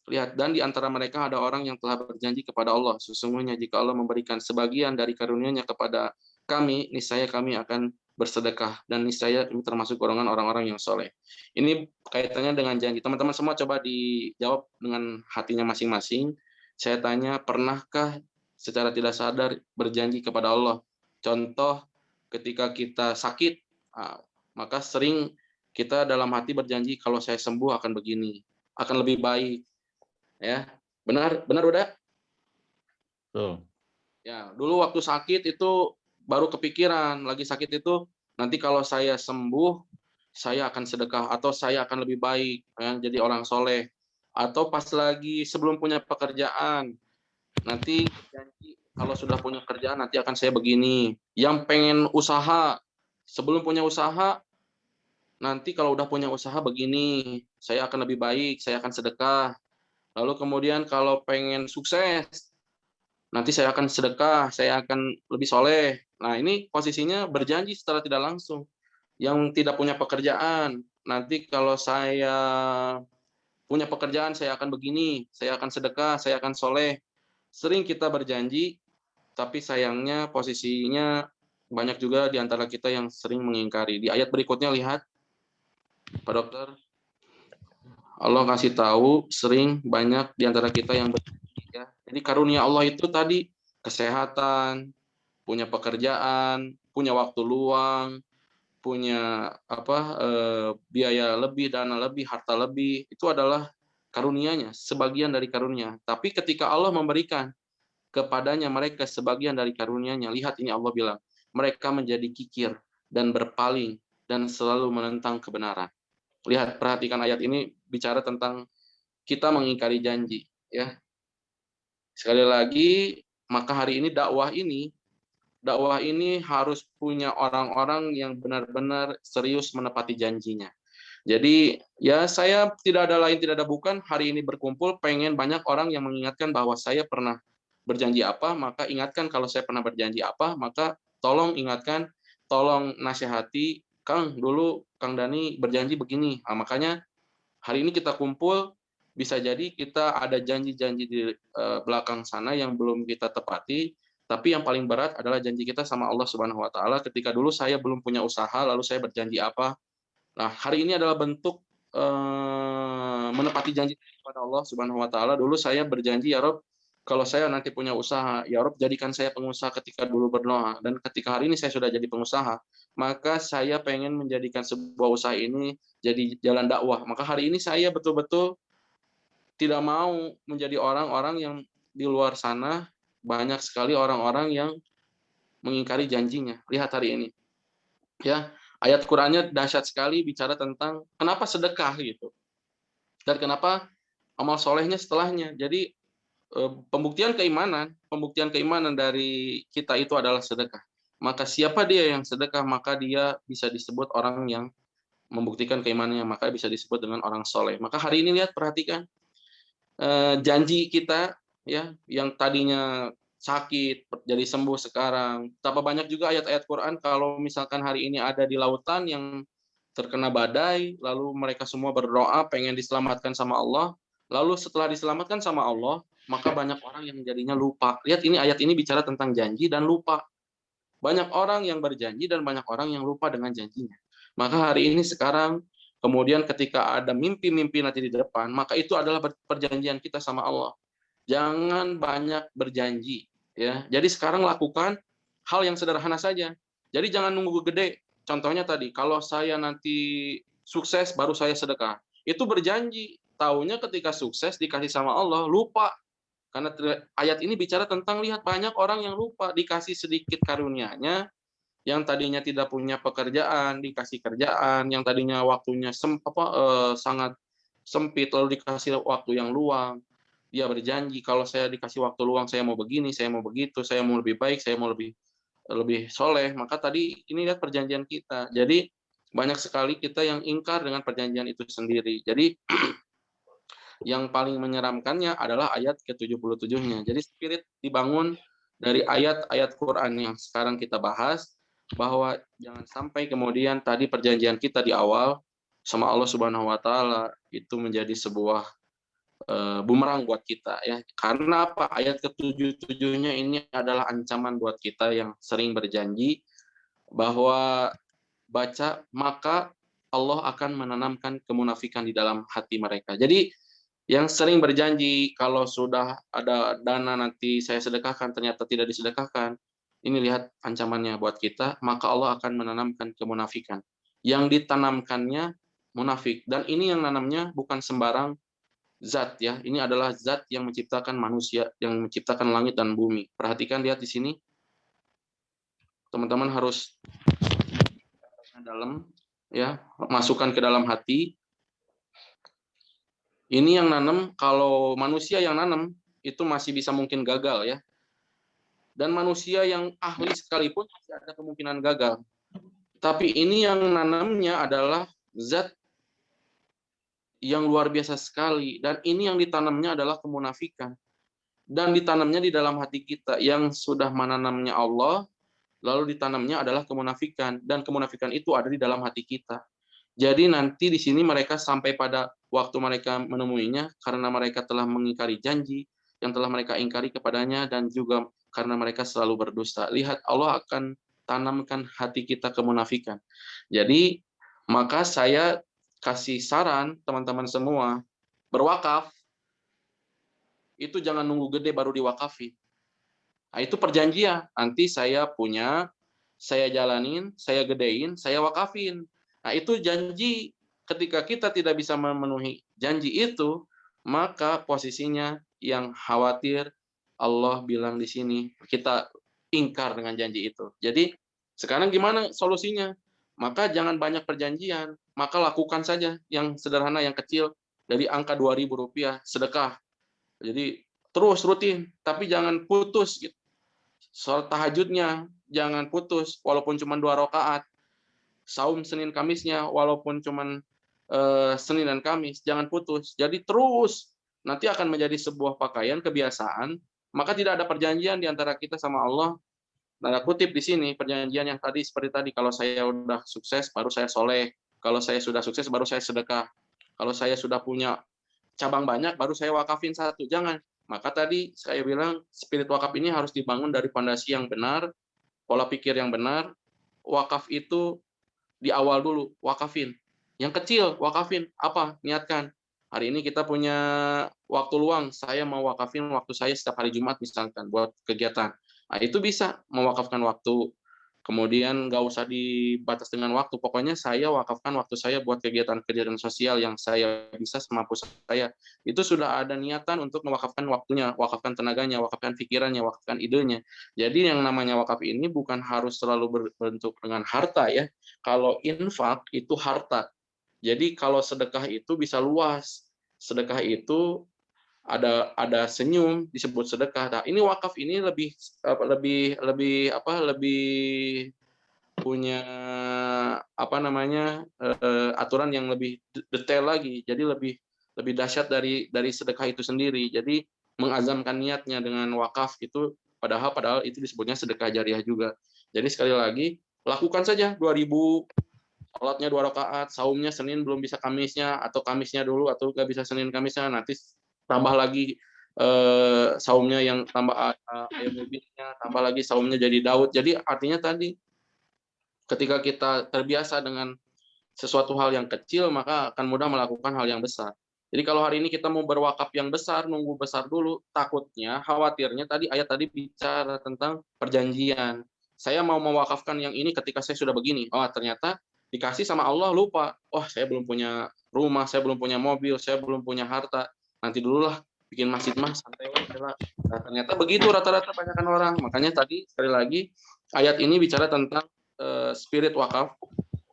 Lihat, dan di antara mereka ada orang yang telah berjanji kepada Allah. Sesungguhnya jika Allah memberikan sebagian dari karunia-Nya kepada kami, niscaya kami akan bersedekah. Dan niscaya ini termasuk golongan orang-orang yang soleh. Ini kaitannya dengan janji. Teman-teman semua coba dijawab dengan hatinya masing-masing. Saya tanya, pernahkah secara tidak sadar berjanji kepada Allah? Contoh, ketika kita sakit, maka sering kita dalam hati berjanji, kalau saya sembuh akan begini, akan lebih baik. Ya, benar udah. Ya, dulu waktu sakit itu baru kepikiran, lagi sakit itu nanti kalau saya sembuh, saya akan sedekah atau saya akan lebih baik, ya, jadi orang soleh. Atau pas lagi sebelum punya pekerjaan, nanti janji kalau sudah punya kerjaan nanti akan saya begini. Yang pengen usaha, sebelum punya usaha, nanti kalau udah punya usaha begini, saya akan lebih baik, saya akan sedekah. Lalu kemudian kalau pengen sukses, nanti saya akan sedekah, saya akan lebih soleh. Nah ini posisinya berjanji secara tidak langsung. Yang tidak punya pekerjaan, nanti kalau saya punya pekerjaan, saya akan begini, saya akan sedekah, saya akan soleh. Sering kita berjanji, tapi sayangnya posisinya banyak juga di antara kita yang sering mengingkari. Di ayat berikutnya lihat, Pak Dokter. Allah kasih tahu sering banyak di antara kita yang berjanji ya. Jadi karunia Allah itu tadi kesehatan, punya pekerjaan, punya waktu luang, punya biaya lebih, dana lebih, harta lebih, itu adalah karunia-Nya, sebagian dari karunia. Tapi ketika Allah memberikan kepadanya mereka sebagian dari karunia-Nya, lihat ini Allah bilang, mereka menjadi kikir dan berpaling dan selalu menentang kebenaran. Lihat, perhatikan ayat ini bicara tentang kita mengingkari janji ya. Sekali lagi, maka hari ini dakwah ini harus punya orang-orang yang benar-benar serius menepati janjinya. Jadi ya saya tidak ada bukan hari ini berkumpul pengen banyak orang yang mengingatkan bahwa saya pernah berjanji apa, maka ingatkan kalau saya pernah berjanji apa, maka tolong ingatkan, tolong nasihati Kang, dulu Kang Dani berjanji begini. Nah, makanya hari ini kita kumpul, bisa jadi kita ada janji-janji di belakang sana yang belum kita tepati, tapi yang paling berat adalah janji kita sama Allah Subhanahu wa taala ketika dulu saya belum punya usaha lalu saya berjanji apa. Nah, hari ini adalah bentuk menepati janji kepada Allah Subhanahu wa taala. Dulu saya berjanji, ya Rob, kalau saya nanti punya usaha, ya Rob jadikan saya pengusaha ketika dulu berdoa. Dan ketika hari ini saya sudah jadi pengusaha, maka saya pengen menjadikan sebuah usaha ini jadi jalan dakwah. Maka hari ini saya betul-betul tidak mau menjadi orang-orang yang di luar sana, banyak sekali orang-orang yang mengingkari janjinya. Lihat hari ini. Ya, ayat Qur'annya dahsyat sekali bicara tentang kenapa sedekah gitu. Dan kenapa amal solehnya setelahnya. Jadi pembuktian keimanan dari kita itu adalah sedekah. Maka siapa dia yang sedekah, maka dia bisa disebut orang yang membuktikan keimanannya, maka bisa disebut dengan orang soleh. Maka hari ini lihat, perhatikan janji kita ya yang tadinya sakit jadi sembuh sekarang. Betapa banyak juga ayat-ayat Quran kalau misalkan hari ini ada di lautan yang terkena badai, lalu mereka semua berdoa pengen diselamatkan sama Allah, lalu setelah diselamatkan sama Allah, maka banyak orang yang jadinya lupa. Lihat, ini ayat ini bicara tentang janji dan lupa. Banyak orang yang berjanji dan banyak orang yang lupa dengan janjinya. Maka hari ini sekarang, kemudian ketika ada mimpi-mimpi nanti di depan, maka itu adalah perjanjian kita sama Allah. Jangan banyak berjanji, ya. Jadi sekarang lakukan hal yang sederhana saja. Jadi jangan nunggu gede. Contohnya tadi, kalau saya nanti sukses baru saya sedekah. Itu berjanji, taunya ketika sukses dikasih sama Allah, lupa. Karena ayat ini bicara tentang lihat banyak orang yang lupa dikasih sedikit karunia-Nya, yang tadinya tidak punya pekerjaan dikasih kerjaan, yang tadinya waktunya sangat sempit lalu dikasih waktu yang luang. Dia berjanji kalau saya dikasih waktu luang saya mau begini, saya mau begitu, saya mau lebih baik, saya mau lebih lebih soleh. Maka tadi ini lihat perjanjian kita. Jadi banyak sekali kita yang ingkar dengan perjanjian itu sendiri. Jadi yang paling menyeramkannya adalah ayat ke-77-nya. Jadi spirit dibangun dari ayat-ayat Quran yang sekarang kita bahas, bahwa jangan sampai kemudian tadi perjanjian kita di awal sama Allah Subhanahu wa taala itu menjadi sebuah bumerang buat kita ya. Karena apa? Ayat ke-77-nya ini adalah ancaman buat kita yang sering berjanji bahwa baca maka Allah akan menanamkan kemunafikan di dalam hati mereka. Jadi yang sering berjanji kalau sudah ada dana nanti saya sedekahkan ternyata tidak disedekahkan, ini lihat ancamannya buat kita, maka Allah akan menanamkan kemunafikan. Yang ditanamkannya munafik, dan ini yang nanamnya bukan sembarang zat ya, ini adalah zat yang menciptakan manusia, yang menciptakan langit dan bumi. Perhatikan, lihat di sini, teman-teman harus dalam ya, masukkan ke dalam hati. Ini yang nanam, kalau manusia yang nanam itu masih bisa mungkin gagal ya. Dan manusia yang ahli sekalipun masih ada kemungkinan gagal. Tapi ini yang nanamnya adalah zat yang luar biasa sekali. Dan ini yang ditanamnya adalah kemunafikan. Dan ditanamnya di dalam hati kita. Yang sudah menanamnya Allah, lalu ditanamnya adalah kemunafikan. Dan kemunafikan itu ada di dalam hati kita. Jadi nanti di sini mereka sampai pada waktu mereka menemuinya karena mereka telah mengingkari janji yang telah mereka ingkari kepadanya dan juga karena mereka selalu berdusta. Lihat, Allah akan tanamkan hati kita kemunafikan. Jadi maka saya kasih saran teman-teman semua, berwakaf itu jangan nunggu gede baru diwakafi. Nah, itu perjanjian. Nanti saya punya, saya jalanin, saya gedein, saya wakafin. Nah, itu janji. Ketika kita tidak bisa memenuhi janji itu, maka posisinya yang khawatir Allah bilang di sini, kita ingkar dengan janji itu. Jadi, sekarang gimana solusinya? Maka jangan banyak perjanjian, maka lakukan saja yang sederhana, yang kecil, dari angka Rp2.000 sedekah. Jadi, terus rutin, tapi jangan putus gitu. Sholat tahajudnya jangan putus, walaupun cuma 2 rakaat. Saum Senin Kamisnya walaupun cuma Senin dan Kamis, jangan putus. Jadi terus, nanti akan menjadi sebuah pakaian kebiasaan, maka tidak ada perjanjian di antara kita sama Allah. tanda kutip di sini perjanjian yang tadi seperti tadi, kalau saya udah sukses baru saya soleh, kalau saya sudah sukses baru saya sedekah, kalau saya sudah punya cabang banyak baru saya wakafin satu, jangan. Maka tadi saya bilang spirit wakaf ini harus dibangun dari fondasi yang benar, pola pikir yang benar. Wakaf itu di awal dulu, wakafin. Yang kecil, wakafin. Apa? Niatkan. Hari ini kita punya waktu luang, saya mau wakafin waktu saya setiap hari Jumat misalkan, buat kegiatan. Nah, itu bisa mewakafkan waktu. Kemudian nggak usah dibatas dengan waktu, pokoknya saya wakafkan waktu saya buat kegiatan-kegiatan sosial yang saya bisa semampu saya. Itu sudah ada niatan untuk mewakafkan waktunya, wakafkan tenaganya, wakafkan pikirannya, wakafkan idenya. Jadi yang namanya wakaf ini bukan harus selalu berbentuk dengan harta ya. Kalau infak itu harta. Jadi kalau sedekah itu bisa luas. Sedekah itu ada senyum disebut sedekah. Nah, ini wakaf ini lebih punya aturan yang lebih detail lagi. Jadi lebih dahsyat dari sedekah itu sendiri. Jadi mengazamkan niatnya dengan wakaf itu padahal itu disebutnya sedekah jariah juga. Jadi sekali lagi lakukan saja 2000, sholatnya 2 rakaat, saumnya Senin belum bisa Kamisnya, atau Kamisnya dulu, atau nggak bisa Senin Kamisnya, nanti tambah lagi saumnya yang tambah ayam ubinnya, tambah lagi saumnya jadi Daud. Jadi artinya tadi ketika kita terbiasa dengan sesuatu hal yang kecil, maka akan mudah melakukan hal yang besar. Jadi kalau hari ini kita mau berwakaf yang besar, nunggu besar dulu, takutnya, khawatirnya ayat tadi bicara tentang perjanjian. Saya mau mewakafkan yang ini ketika saya sudah begini. Oh, ternyata dikasih sama Allah lupa. Oh, saya belum punya rumah, saya belum punya mobil, saya belum punya harta. Nanti dululah bikin masjid mah santai lah. Nah, ternyata begitu rata-rata banyakkan orang. Makanya tadi sekali lagi ayat ini bicara tentang spirit wakaf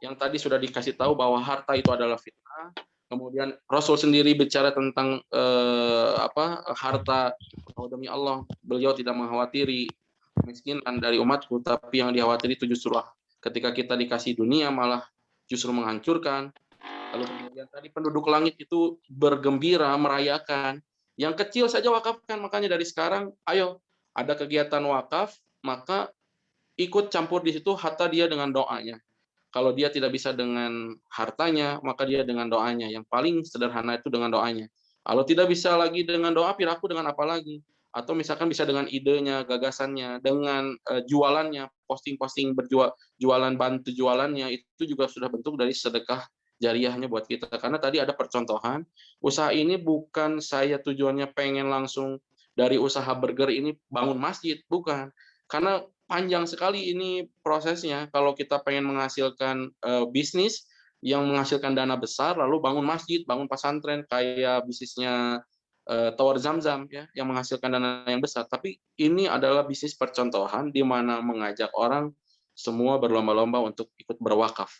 yang tadi sudah dikasih tahu bahwa harta itu adalah fitnah. Kemudian Rasul sendiri bicara tentang harta, bahwa demi Allah beliau tidak menghawatiri kemiskinan dari umatku, tapi yang dikhawatiri itu justru ketika kita dikasih dunia malah justru menghancurkan. Lalu kemudian tadi penduduk langit itu bergembira merayakan. Yang kecil saja wakafkan, makanya dari sekarang ayo ada kegiatan wakaf, maka ikut campur di situ hatta dia dengan doanya. Kalau dia tidak bisa dengan hartanya, maka dia dengan doanya. Yang paling sederhana itu dengan doanya. Kalau tidak bisa lagi dengan doa, piraku dengan apa lagi? Atau misalkan bisa dengan idenya, gagasannya, dengan jualannya, posting-posting jualan, bantu jualannya, itu juga sudah bentuk dari sedekah jariahnya buat kita. Karena tadi ada percontohan, usaha ini bukan saya tujuannya pengen langsung dari usaha burger ini bangun masjid, bukan. Karena panjang sekali ini prosesnya. Kalau kita pengen menghasilkan bisnis yang menghasilkan dana besar, lalu bangun masjid, bangun pesantren, kayak bisnisnya Tower Zamzam ya, yang menghasilkan dana yang besar. Tapi ini adalah bisnis percontohan di mana mengajak orang semua berlomba-lomba untuk ikut berwakaf.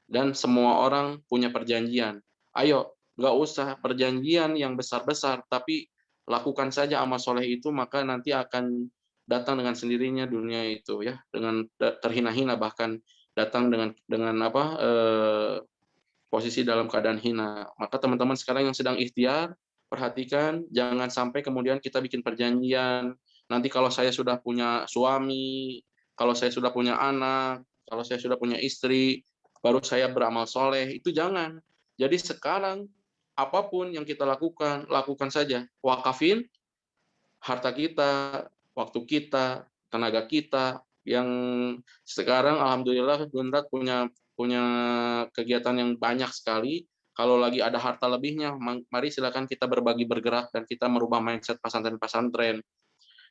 Dan semua orang punya perjanjian. Ayo, nggak usah perjanjian yang besar-besar, tapi lakukan saja amal soleh itu, maka nanti akan datang dengan sendirinya dunia itu ya, dengan terhina-hina, bahkan datang dengan posisi dalam keadaan hina. Maka teman-teman sekarang yang sedang ikhtiar, perhatikan jangan sampai kemudian kita bikin perjanjian. Nanti kalau saya sudah punya suami, kalau saya sudah punya anak, kalau saya sudah punya istri, baru saya beramal soleh. Itu jangan. Jadi sekarang apapun yang kita lakukan, lakukan saja. Wakafin harta kita, waktu kita, tenaga kita, yang sekarang alhamdulillah Gundrat punya kegiatan yang banyak sekali. Kalau lagi ada harta lebihnya, mari silakan kita berbagi bergerak dan kita merubah mindset pesantren-pesantren.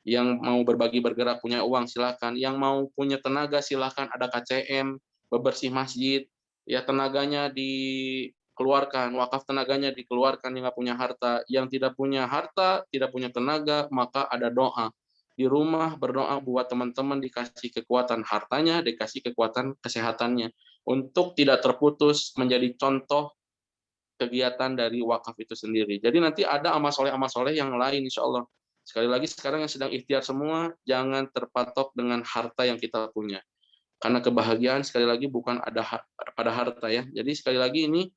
Yang mau berbagi bergerak punya uang silakan, yang mau punya tenaga silakan, ada KCM, bebersih masjid, ya tenaganya dikeluarkan, wakaf tenaganya dikeluarkan yang nggak punya harta. Yang tidak punya harta, tidak punya tenaga, maka ada doa. Di rumah berdoa buat teman-teman dikasih kekuatan hartanya, dikasih kekuatan kesehatannya. Untuk tidak terputus menjadi contoh kegiatan dari wakaf itu sendiri. Jadi nanti ada amal soleh yang lain insya Allah. Sekali lagi sekarang yang sedang ikhtiar semua, jangan terpatok dengan harta yang kita punya. Karena kebahagiaan sekali lagi bukan ada pada harta ya. Jadi sekali lagi ini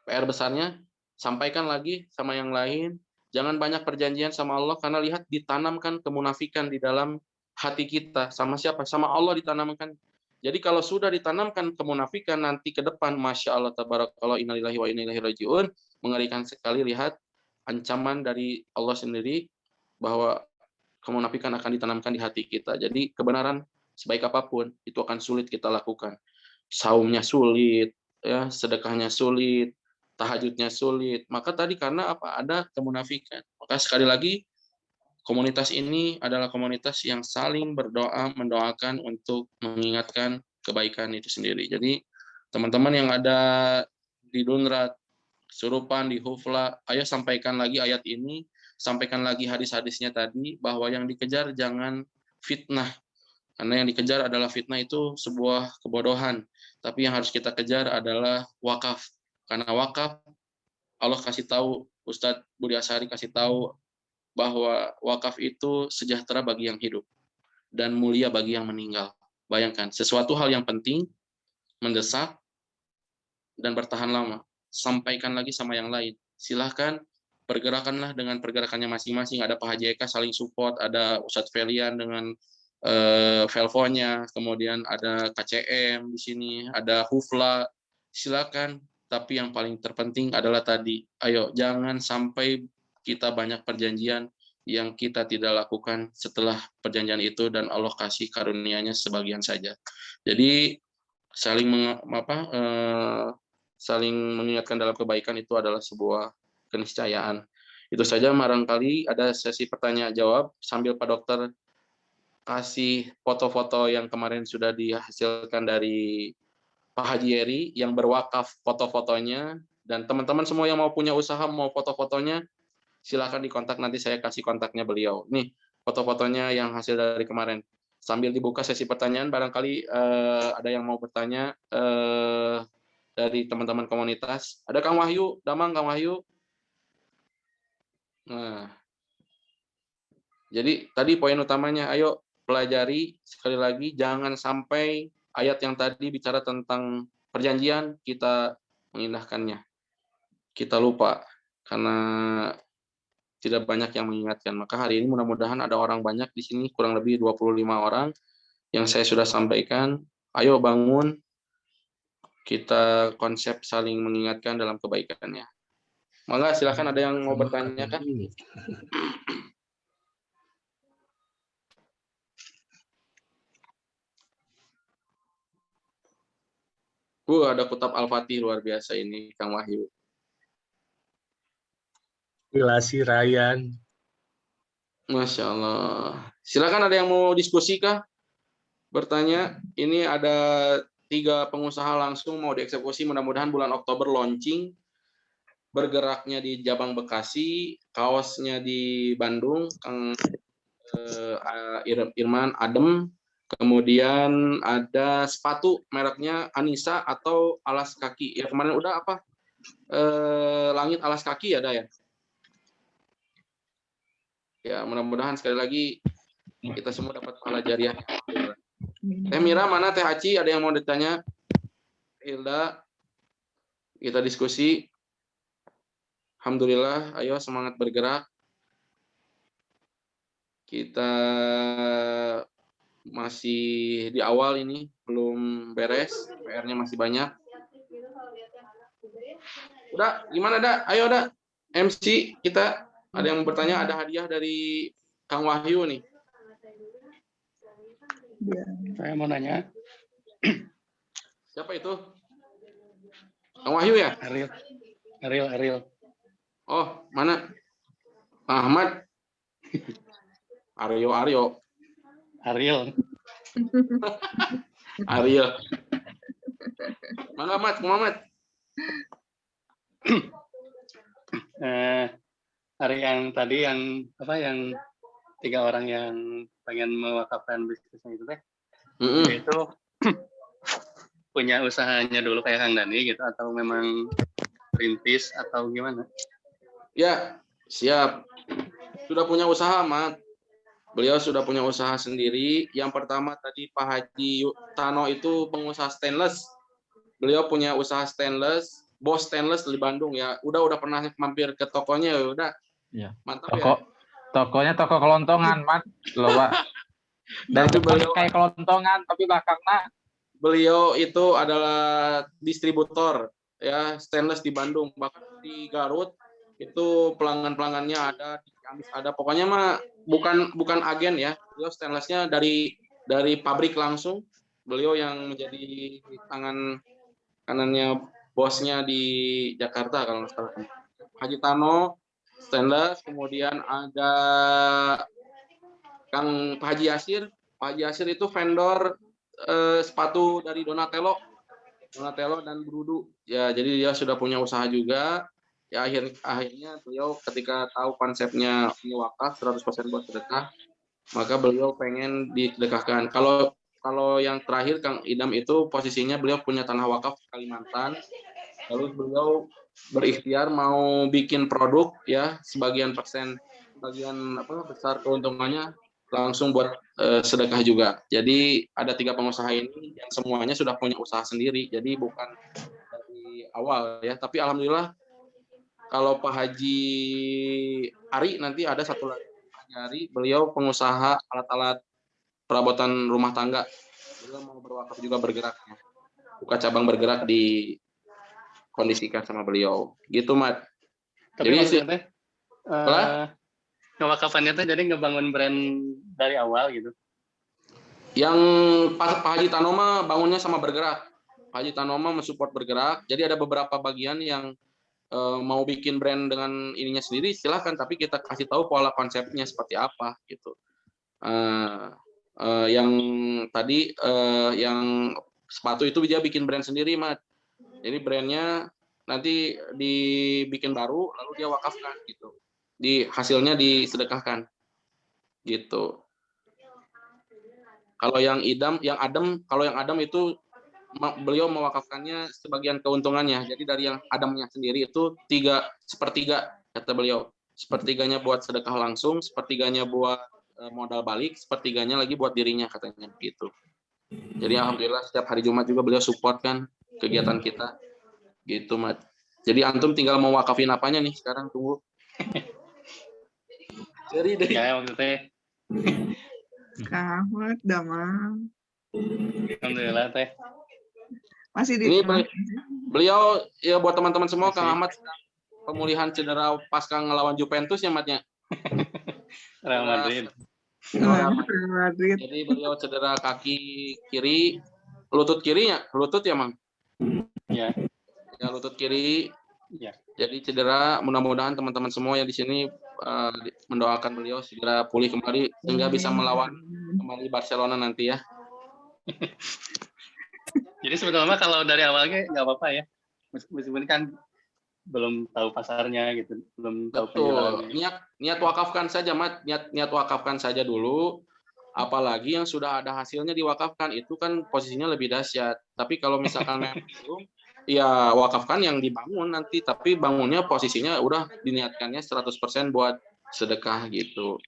PR besarnya, sampaikan lagi sama yang lain, jangan banyak perjanjian sama Allah karena lihat ditanamkan kemunafikan di dalam hati kita. Sama siapa? Sama Allah ditanamkan. Jadi kalau sudah ditanamkan kemunafikan nanti ke depan, Masya Allah, tabarakallah, innalillahi wa inna ilaihi raji'un, mengerikan sekali. Lihat ancaman dari Allah sendiri bahwa kemunafikan akan ditanamkan di hati kita. Jadi kebenaran sebaik apapun itu akan sulit kita lakukan. Saumnya sulit, ya, sedekahnya sulit, tahajudnya sulit. Maka tadi karena apa? Ada kemunafikan. Maka sekali lagi komunitas ini adalah komunitas yang saling berdoa, mendoakan untuk mengingatkan kebaikan itu sendiri. Jadi teman-teman yang ada di Dunrat, Surupan, di Hufla, ayo sampaikan lagi ayat ini, sampaikan lagi hadis-hadisnya tadi, bahwa yang dikejar jangan fitnah. Karena yang dikejar adalah fitnah itu sebuah kebodohan. Tapi yang harus kita kejar adalah wakaf. Karena wakaf, Allah kasih tahu, Ustadz Budi Asyari kasih tahu, bahwa wakaf itu sejahtera bagi yang hidup dan mulia bagi yang meninggal. Bayangkan, sesuatu hal yang penting, mendesak, dan bertahan lama. Sampaikan lagi sama yang lain. Silahkan, pergerakanlah dengan pergerakannya masing-masing. Ada Pak Haji Eka saling support, ada Ustadz Felian dengan Velvonya, kemudian ada KCM di sini, ada Hufla. Silakan, tapi yang paling terpenting adalah tadi, ayo jangan sampai kita banyak perjanjian yang kita tidak lakukan setelah perjanjian itu dan Allah kasih karunia-Nya sebagian saja. Jadi saling saling mengingatkan dalam kebaikan itu adalah sebuah keniscayaan. Itu saja, barangkali ada sesi pertanyaan jawab sambil Pak Dokter kasih foto-foto yang kemarin sudah dihasilkan dari Pak Haji Eri yang berwakaf foto-fotonya, dan teman-teman semua yang mau punya usaha mau foto-fotonya silakan dikontak, nanti saya kasih kontaknya beliau. Nih foto-fotonya yang hasil dari kemarin. Sambil dibuka sesi pertanyaan, barangkali ada yang mau bertanya dari teman-teman komunitas. Ada Kang Wahyu, Damang, Kang Wahyu. Nah, jadi tadi poin utamanya, ayo pelajari sekali lagi, jangan sampai ayat yang tadi bicara tentang perjanjian kita mengindahkannya. Kita lupa karena tidak banyak yang mengingatkan. Maka hari ini mudah-mudahan ada orang banyak di sini, kurang lebih 25 orang yang saya sudah sampaikan. Ayo bangun, kita konsep saling mengingatkan dalam kebaikannya. Maka silakan, ada yang mau bertanya kan? Ada Kitab Al-Fatih luar biasa ini, Kang Wahyu. Ilasi Ryan. Masya Allah. Silakan, ada yang mau diskusi kah? Bertanya. Ini ada 3 pengusaha langsung mau dieksekusi. Mudah-mudahan bulan Oktober launching. Bergeraknya di Jabang Bekasi, kaosnya di Bandung, Kang Irman Adem. Kemudian ada sepatu mereknya Anissa atau alas kaki. Ya kemarin udah apa? Langit alas kaki ada ya? Ya, mudah-mudahan sekali lagi kita semua dapat pahala jariah. Teh Mira mana? Teh Aci, ada yang mau ditanya? Hilda, kita diskusi. Alhamdulillah, ayo semangat bergerak. Kita masih di awal ini, belum beres, PR-nya masih banyak. Udah, gimana dah? Ayo dah, MC kita. Ada yang bertanya, ada hadiah dari Kang Wahyu nih. Saya mau nanya. Siapa itu? Kang Wahyu ya? Ariel. Oh, mana? Ahmad. Aryo. Ariel. Mangga, Mat, Muhammad. Hari yang tadi yang 3 orang yang pengen mewakafkan bisnisnya itu teh. Itu punya usahanya dulu kayak Kang Dani gitu atau memang rintis atau gimana? Ya, siap. Sudah punya usaha, Mat. Beliau sudah punya usaha sendiri. Yang pertama tadi Pak Haji Tano itu pengusaha stainless. Beliau punya usaha stainless, Bos Stainless di Bandung ya. Udah pernah mampir ke tokonya ya udah. Ya. Mantap ya. Tokonya toko kelontongan, Mat. Loh, Pak. Dan Tapi depan beliau kayak kelontongan, tapi belakangnya beliau itu adalah distributor ya stainless di Bandung, bahkan di Garut itu pelanggan-pelanggannya ada, di Ciamis ada, pokoknya mah bukan agen ya. Beliau stainlessnya dari pabrik langsung. Beliau yang menjadi tangan kanannya bosnya di Jakarta kalau nggak salah. Haji Tano stainless, kemudian ada Kang Pak Haji Yasir. Pak Haji Yasir itu vendor sepatu dari Donatello dan Brudu. Ya, jadi dia sudah punya usaha juga. Ya akhirnya beliau ketika tahu konsepnya ini wakaf 100% buat sedekah, maka beliau pengen disedekahkan. Kalau yang terakhir Kang Idam itu posisinya beliau punya tanah wakaf di Kalimantan. Lalu beliau berikhtiar mau bikin produk ya, sebagian besar keuntungannya langsung buat sedekah juga. Jadi ada 3 pengusaha ini yang semuanya sudah punya usaha sendiri. Jadi bukan dari awal ya. Tapi alhamdulillah kalau Pak Haji Ari nanti ada satu lagi Pak Haji Ari, beliau pengusaha alat-alat perabotan rumah tangga. Beliau mau berwakaf juga bergeraknya. Buka cabang bergerak di kondisikan sama beliau. Gitu, Mat. Tapi Jadi maksudnya apa? ngewakafannya teh jadi ngebangun brand dari awal gitu. Yang Pak Haji Tanoma bangunnya sama bergerak. Pak Haji Tanoma mensupport bergerak. Jadi ada beberapa bagian yang mau bikin brand dengan ininya sendiri silahkan, tapi kita kasih tahu pola konsepnya seperti apa gitu. Yang tadi yang sepatu itu dia bikin brand sendiri, Mat. Jadi brandnya nanti dibikin baru lalu dia wakafkan gitu. Hasilnya disedekahkan gitu. Kalau yang Adam itu beliau mewakafkannya sebagian keuntungannya. Jadi dari yang Adamnya sendiri itu 3/4 kata beliau. Sepertiganya buat sedekah langsung, sepertiganya buat modal balik, sepertiganya lagi buat dirinya katanya gitu. Jadi alhamdulillah setiap hari Jumat juga beliau support kan kegiatan kita. Gitu, Mat. Jadi antum tinggal mau wakafin apanya nih sekarang, tunggu. Jadi deh. Ya maksudnya Kahut, damang. alhamdulillah teh. Masih di Ini beliau ya buat teman-teman semua, Masih. Kang Ahmad pemulihan cedera pasca ngelawan Juventus ya, Matnya. Real Madrid. Real Madrid. Jadi beliau cedera kaki kiri, lutut kirinya, lutut ya, Mang? Ya. Ya, lutut kiri. Ya. Jadi cedera, mudah-mudahan teman-teman semua yang di sini mendoakan beliau segera pulih kembali sehingga bisa melawan kembali Barcelona nanti ya. Jadi sebetulnya kalau dari awalnya nggak apa-apa ya. Meskipun kan belum tahu pasarnya gitu, belum tahu Betul. penjualannya. Niat wakafkan saja, Mat. Niat wakafkan saja dulu. Apalagi yang sudah ada hasilnya diwakafkan itu kan posisinya lebih dahsyat. Tapi kalau misalkan memang belum, ya wakafkan yang dibangun nanti. Tapi bangunnya posisinya udah diniatkannya 100% buat sedekah gitu.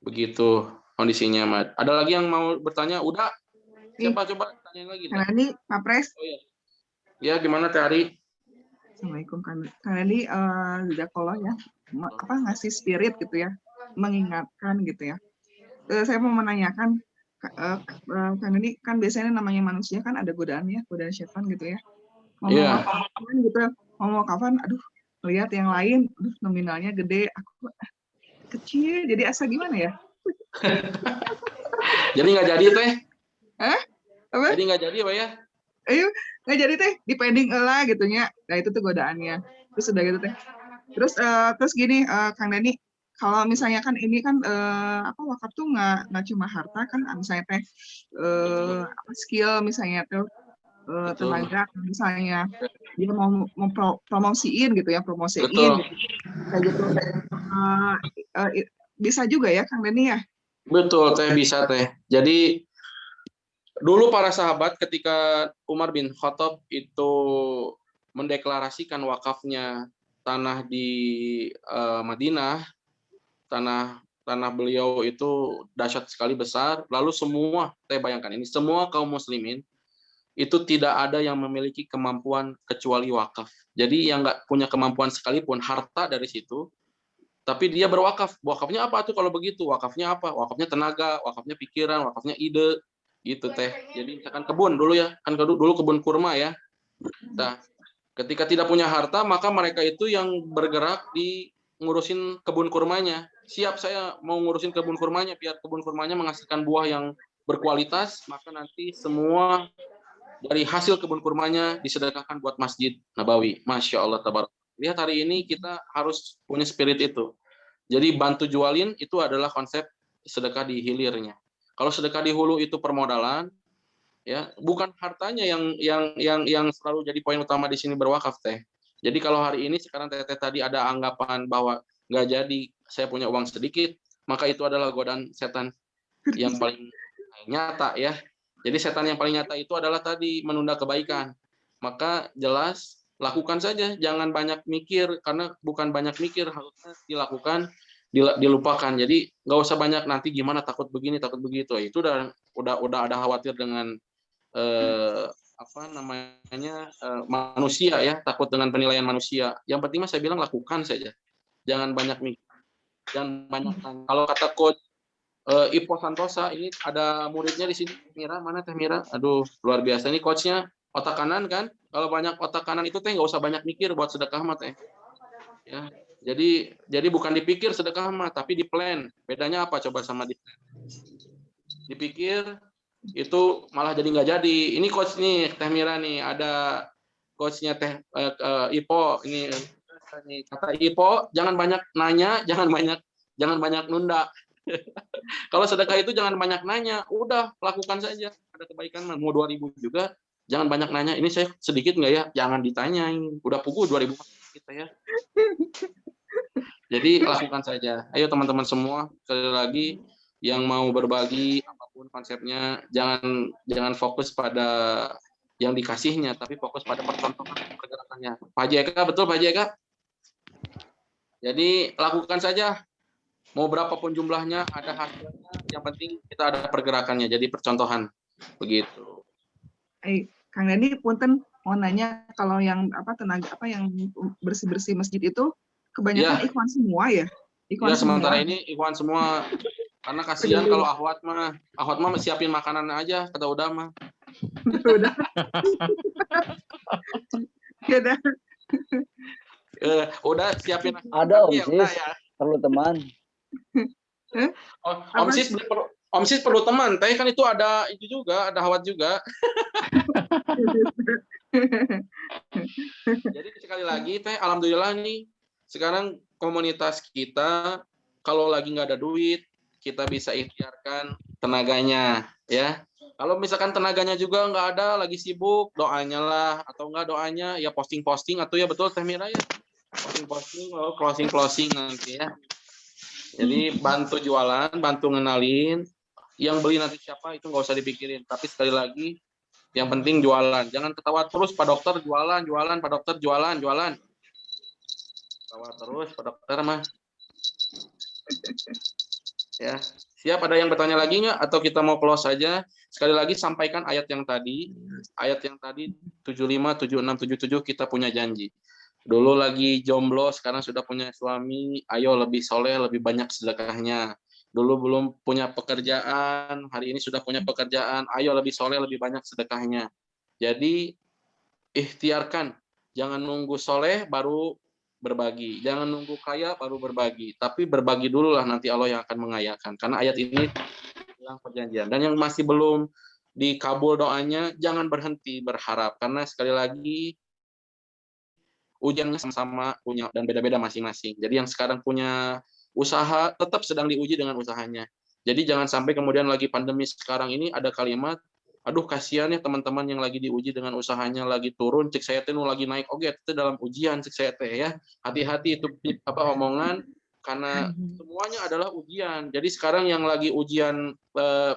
Begitu kondisinya, Mat. Ada lagi yang mau bertanya? Udah. Siapa coba tanyain lagi? Karena ini Pak Pres. Oh iya. Ya, gimana Teh Ari? Assalamualaikum. Karena ini Jazakallah ya, ngasih spirit gitu ya, mengingatkan gitu ya. Saya mau menanyakan, kan ini kan biasanya namanya manusia kan ada godaan setan gitu ya. Mau kapan gitu, mau kapan, aduh lihat yang lain, aduh nominalnya gede, aku kecil, jadi asa gimana ya? Jadi nggak jadi Teh? Apa? Jadi nggak jadi Pak ya? Ayo, nggak jadi Teh, dipending lah gitunya. Nah itu tuh godaannya. Terus udah gitu Teh. Terus gini, Kang Dani, kalau misalnya kan ini kan wakaf tuh nggak cuma harta kan, misalnya Teh skill misalnya tuh tenaga misalnya dia mau promosiin gitu ya, promosiin gitu. Kayak gitu. Bisa juga ya Kang Dani ya? Betul Teh, bisa Teh. Jadi dulu para sahabat ketika Umar bin Khattab itu mendeklarasikan wakafnya tanah di Madinah, tanah beliau itu dahsyat sekali besar, lalu semua, Teh bayangkan ini, semua kaum muslimin itu tidak ada yang memiliki kemampuan kecuali wakaf. Jadi yang nggak punya kemampuan sekalipun, harta dari situ tapi dia berwakaf. Wakafnya apa tuh kalau begitu? Wakafnya apa? Wakafnya tenaga, wakafnya pikiran, wakafnya ide, gitu teh. Jadi misalkan kebun dulu ya, kan dulu kebun kurma ya. Nah, ketika tidak punya harta, maka mereka itu yang bergerak di ngurusin kebun kurmanya. Siap, saya mau ngurusin kebun kurmanya, biar kebun kurmanya menghasilkan buah yang berkualitas, maka nanti semua dari hasil kebun kurmanya disedekahkan buat Masjid Nabawi. Masya Allah, tabarak. Lihat hari ini kita harus punya spirit itu. Jadi bantu jualin itu adalah konsep sedekah di hilirnya. Kalau sedekah di hulu itu permodalan, ya bukan hartanya yang selalu jadi poin utama di sini berwakaf teh. Jadi kalau hari ini sekarang teteh tadi ada anggapan bahwa nggak jadi, saya punya uang sedikit, maka itu adalah godaan setan yang paling nyata ya. Jadi setan yang paling nyata itu adalah tadi menunda kebaikan. Maka jelas lakukan saja, jangan banyak mikir, karena bukan banyak mikir, harusnya dilakukan, dilupakan. Jadi nggak usah banyak nanti gimana, takut begini takut begitu. Itu udah ada khawatir dengan manusia ya, takut dengan penilaian manusia. Yang penting saya bilang lakukan saja, jangan banyak mikir, jangan banyak tanya. Kalau kata coach Ipo Santosa, ini ada muridnya di sini, Mira, mana Teh Mira? Aduh, luar biasa ini coachnya, otak kanan kan? Kalau banyak otak kanan itu teh nggak usah banyak mikir buat sedekah mah teh. Ya, jadi bukan dipikir sedekah mah, tapi di plan. Bedanya apa coba sama di plan? Dipikir itu malah jadi nggak jadi. Ini coach nih Teh Mira nih, ada coachnya Teh Ipo ini kata Ipo, jangan banyak nanya, jangan banyak nunda. Kalau sedekah itu jangan banyak nanya, udah lakukan saja. Ada kebaikan mau 2.000 juga, jangan banyak nanya. Ini saya sedikit nggak ya? Jangan ditanyain. Udah pukul 2.000 kita ya. Jadi lakukan saja. Ayo teman-teman semua, sekali lagi yang mau berbagi apapun konsepnya, jangan fokus pada yang dikasihnya, tapi fokus pada percontohan pergerakannya. Pak JK, betul Pak JK? Jadi lakukan saja. Mau berapapun jumlahnya, ada hasilnya. Yang penting kita ada pergerakannya. Jadi percontohan begitu. Kang Dani, punten mau nanya, kalau yang tenaga yang bersih masjid itu kebanyakan Ya. ikhwan semua ya? Ya sementara ini ikhwan semua. Karena kasihan kalau ahwat mah siapin makanan aja, kata udah mah. Udah. Udah siapin. Ada Om ya, Sis, ya. perlu teman. Om Sis perlu teman. Teh kan itu ada juga, ada ahwat juga. Jadi sekali lagi Teh, alhamdulillah nih sekarang komunitas kita kalau lagi nggak ada duit, kita bisa ikhtiarkan tenaganya ya. Kalau misalkan tenaganya juga nggak ada, lagi sibuk, doanya lah, atau nggak doanya ya posting-posting, atau ya betul Teh Mira ya, posting-posting, closing nanti ya. Jadi bantu jualan, bantu ngenalin, yang beli nanti siapa itu nggak usah dipikirin. Tapi sekali lagi, yang penting jualan. Jangan ketawa terus, Pak Dokter jualan, Pak Dokter jualan. Ketawa terus, Pak Dokter mah. Ya, siap. Ada yang bertanya lagi nggak? Atau kita mau close saja? Sekali lagi sampaikan ayat yang tadi 75, 76, 77 kita punya janji. Dulu lagi jomblo, sekarang sudah punya suami. Ayo lebih soleh, lebih banyak sedekahnya. Dulu belum punya pekerjaan, hari ini sudah punya pekerjaan. Ayo lebih soleh, lebih banyak sedekahnya. Jadi ikhtiarkan. Jangan nunggu soleh baru berbagi. Jangan nunggu kaya baru berbagi. Tapi berbagi dulu lah, nanti Allah yang akan mengayakan. Karena ayat ini bilang perjanjian. Dan yang masih belum dikabul doanya, jangan berhenti berharap. Karena sekali lagi, ujiannya sama-sama punya dan beda-beda masing-masing. Jadi yang sekarang punya usaha tetap sedang diuji dengan usahanya. Jadi jangan sampai kemudian lagi pandemi sekarang ini ada kalimat, aduh kasihan ya teman-teman yang lagi diuji dengan usahanya lagi turun, cek saya teh lagi naik, oke itu dalam ujian cek saya teh ya. Hati-hati itu omongan, karena semuanya adalah ujian. Jadi sekarang yang lagi ujian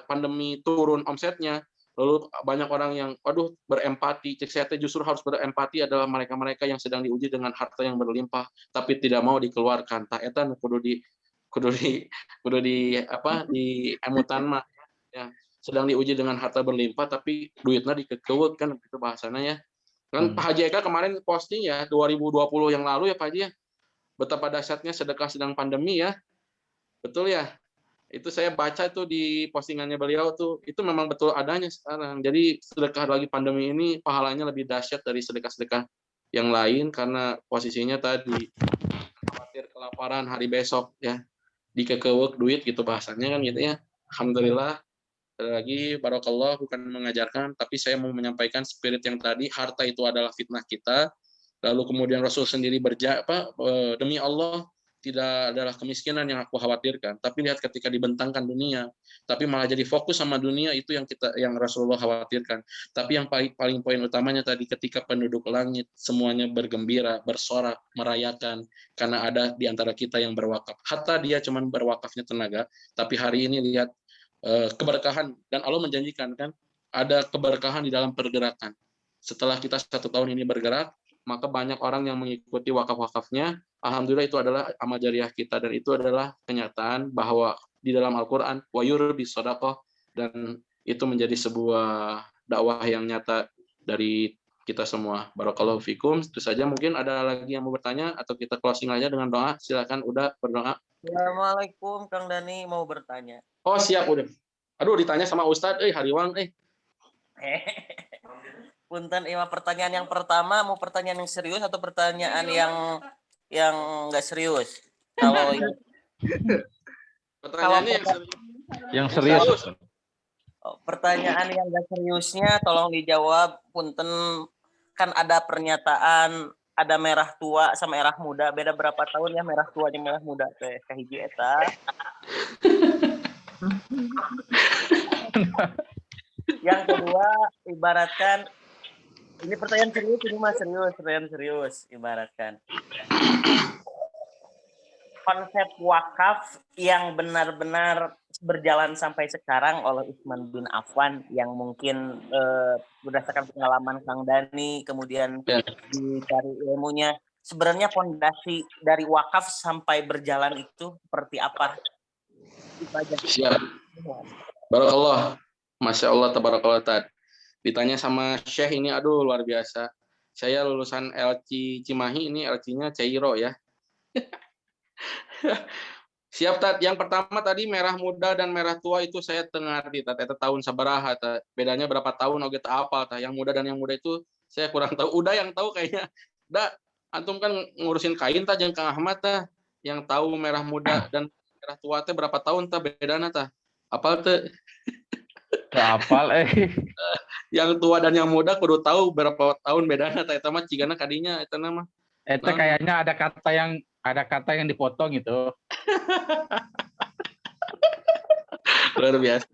pandemi turun omsetnya, lalu banyak orang yang, aduh berempati, cek saya justru harus berempati adalah mereka-mereka yang sedang diuji dengan harta yang berlimpah, tapi tidak mau dikeluarkan. Tak etan kudu di emutan mah, ya sedang diuji dengan harta berlimpah, tapi duitnya dikekeuweuk kan itu bahasanya ya. Kan Pak Haji Eka kemarin posting ya 2020 yang lalu ya Pak Haji ya. betapa dahsyatnya sedekah sedang pandemi ya. Betul ya? Itu saya baca tuh di postingannya beliau tuh, itu memang betul adanya sekarang. Jadi sedekah lagi pandemi ini pahalanya lebih dahsyat dari sedekah-sedekah yang lain karena posisinya tadi khawatir kelaparan hari besok ya, dikekewek duit gitu bahasanya kan gitu ya. Alhamdulillah. Sekali lagi barakallah, bukan mengajarkan, tapi saya mau menyampaikan spirit yang tadi, harta itu adalah fitnah kita. Lalu kemudian Rasul sendiri demi Allah tidak adalah kemiskinan yang aku khawatirkan, tapi lihat ketika dibentangkan dunia, tapi malah jadi fokus sama dunia, itu yang Rasulullah khawatirkan. Tapi yang paling poin utamanya tadi, ketika penduduk langit semuanya bergembira, bersorak, merayakan karena ada di antara kita yang berwakaf. Hatta dia cuman berwakafnya tenaga, tapi hari ini lihat keberkahan, dan Allah menjanjikan kan ada keberkahan di dalam pergerakan. Setelah kita 1 tahun ini bergerak, maka banyak orang yang mengikuti wakaf-wakafnya. Alhamdulillah itu adalah amal jariah kita, dan itu adalah kenyataan bahwa di dalam Al-Quran wa yurbi shadaqah, dan itu menjadi sebuah dakwah yang nyata dari kita semua. Barakallahu fikum. Itu saja, mungkin ada lagi yang mau bertanya atau kita closing aja dengan doa. Silakan, udah berdoa. Assalamualaikum, Kang Dani mau bertanya. Oh siap, udah. Aduh, ditanya sama Ustadz, hariwang, Punten, pertanyaan yang pertama mau pertanyaan yang serius atau pertanyaan yang nggak serius? Kalau pertanyaannya Yang serius. pertanyaan yang nggak seriusnya tolong dijawab. Punten, kan ada pernyataan ada merah tua sama merah muda, beda berapa tahun ya merah tua dan merah muda teh kahiji eta. Yang kedua, ibaratkan ini pertanyaan serius, ini mah serius, pertanyaan serius, ibaratkan konsep wakaf yang benar-benar berjalan sampai sekarang oleh Utsman bin Affan yang mungkin berdasarkan pengalaman Kang Dani kemudian dicari ilmunya, sebenarnya fondasi dari wakaf sampai berjalan itu seperti apa? Siap. Barakallah. Masya Allah, tabarakallah Tad. Ditanya sama Syekh ini, aduh luar biasa. Saya lulusan LC Cimahi, ini LC-nya Cairo ya. Siap Tad. Yang pertama tadi merah muda dan merah tua itu saya tengah di Tad. Itu tahun sabaraha Tad. Bedanya berapa tahun oge teu apal Tad. Yang muda dan yang muda itu saya kurang tahu. Udah yang tahu kayaknya. Udah antum kan ngurusin kain Tad jeung Kang Ahmad Tad. Yang tahu merah muda dan merah tua teh berapa tahun Tad bedana Tad? Apal teh? Apal Yang tua dan yang muda kudu tahu berapa tahun bedana Tad. Eta mah cigana kadinya eta mah. Eta kayaknya ada kata yang dipotong itu. Luar biasa.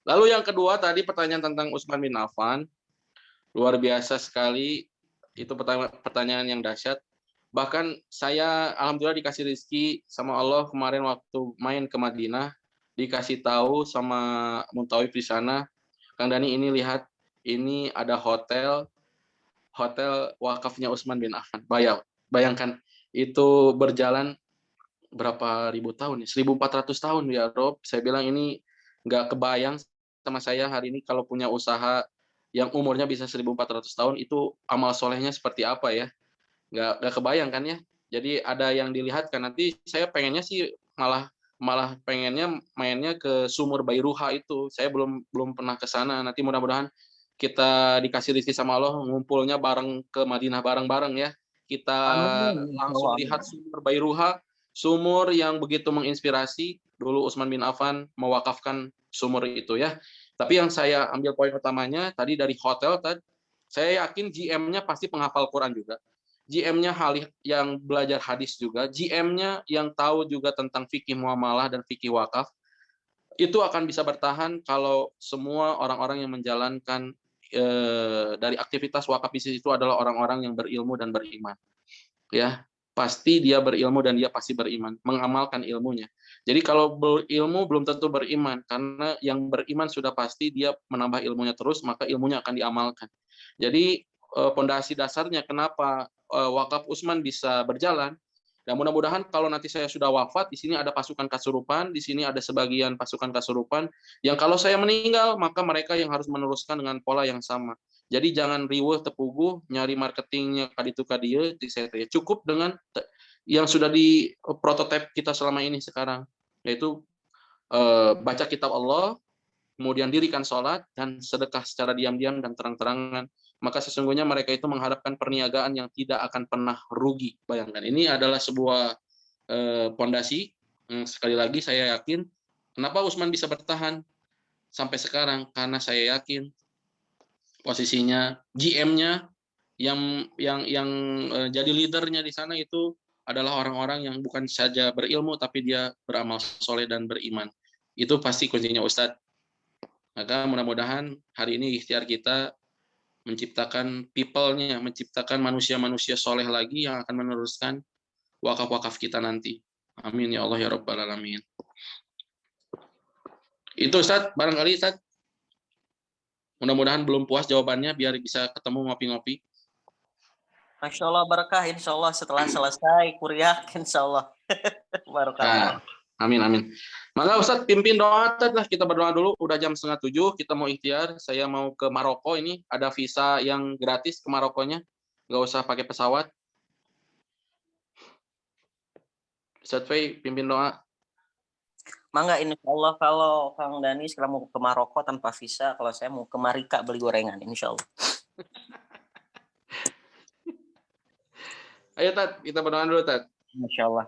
Lalu yang kedua tadi pertanyaan tentang Utsman bin Affan. Luar biasa sekali. Itu pertanyaan yang dahsyat. Bahkan saya alhamdulillah dikasih rezeki sama Allah kemarin waktu main ke Madinah, dikasih tahu sama Muntawif di sana, Kang Dani ini lihat, ini ada hotel wakafnya Utsman bin Affan. Bayangkan itu berjalan berapa ribu tahun ya? 1400 tahun ya Rob. Saya bilang ini nggak kebayang sama saya hari ini kalau punya usaha yang umurnya bisa 1400 tahun, itu amal solehnya seperti apa ya. Nggak kebayang kan ya. Jadi ada yang dilihat kan, nanti saya pengennya sih malah pengennya mainnya ke Sumur Bairuha itu. Saya belum pernah ke sana. Nanti mudah-mudahan kita dikasih rezeki sama Allah ngumpulnya bareng ke Madinah bareng-bareng ya. Kita langsung lihat Sumur Bairuha, sumur yang begitu menginspirasi. Dulu Utsman bin Affan mewakafkan sumur itu ya. Tapi yang saya ambil poin utamanya tadi dari hotel tadi, saya yakin GM-nya pasti penghafal Quran juga. GM-nya yang belajar hadis juga, GM-nya yang tahu juga tentang fikih muamalah dan fikih wakaf. Itu akan bisa bertahan kalau semua orang-orang yang menjalankan dari aktivitas wakaf bisnis itu adalah orang-orang yang berilmu dan beriman. Ya, pasti dia berilmu dan dia pasti beriman, mengamalkan ilmunya. Jadi kalau berilmu belum tentu beriman, karena yang beriman sudah pasti dia menambah ilmunya terus, maka ilmunya akan diamalkan. Jadi pondasi dasarnya kenapa wakaf Utsman bisa berjalan. Dan mudah-mudahan kalau nanti saya sudah wafat, di sini ada pasukan Kasurupan, di sini ada sebagian pasukan Kasurupan, yang kalau saya meninggal, maka mereka yang harus meneruskan dengan pola yang sama. Jadi jangan riweuh tepuguh, nyari marketingnya kaditu kadieu, cukup dengan yang sudah di prototipe kita selama ini sekarang, yaitu baca kitab Allah, kemudian dirikan sholat, dan sedekah secara diam-diam dan terang-terangan. Maka sesungguhnya mereka itu menghadapkan perniagaan yang tidak akan pernah rugi. Bayangkan, ini adalah sebuah pondasi. Sekali lagi saya yakin, kenapa Usman bisa bertahan sampai sekarang? Karena saya yakin posisinya GM-nya yang jadi leadernya di sana itu adalah orang-orang yang bukan saja berilmu, tapi dia beramal soleh dan beriman. Itu pasti kuncinya Ustadz. Maka mudah-mudahan hari ini ikhtiar kita menciptakan people-nya, menciptakan manusia-manusia soleh lagi yang akan meneruskan wakaf-wakaf kita nanti. Amin ya Allah ya Rabbal Alamin. Itu Ustadz, barangkali Ustadz. Mudah-mudahan belum puas jawabannya, biar bisa ketemu ngopi-ngopi. Masya Allah berkah, insya Allah setelah selesai kuliah, insya Allah. Barokah. Amin, amin. Maka Ustadz pimpin doa, lah kita berdoa dulu. Udah jam 6:30, kita mau ikhtiar. Saya mau ke Maroko ini, ada visa yang gratis ke Marokonya. Nggak usah pakai pesawat. Ustadz Fei, pimpin doa. Mangga, insya Allah kalau Kang Dani sekarang mau ke Maroko tanpa visa, kalau saya mau ke Marika beli gorengan, insya Allah. Ayo Tat, kita berdoa dulu Tat. Masya Allah.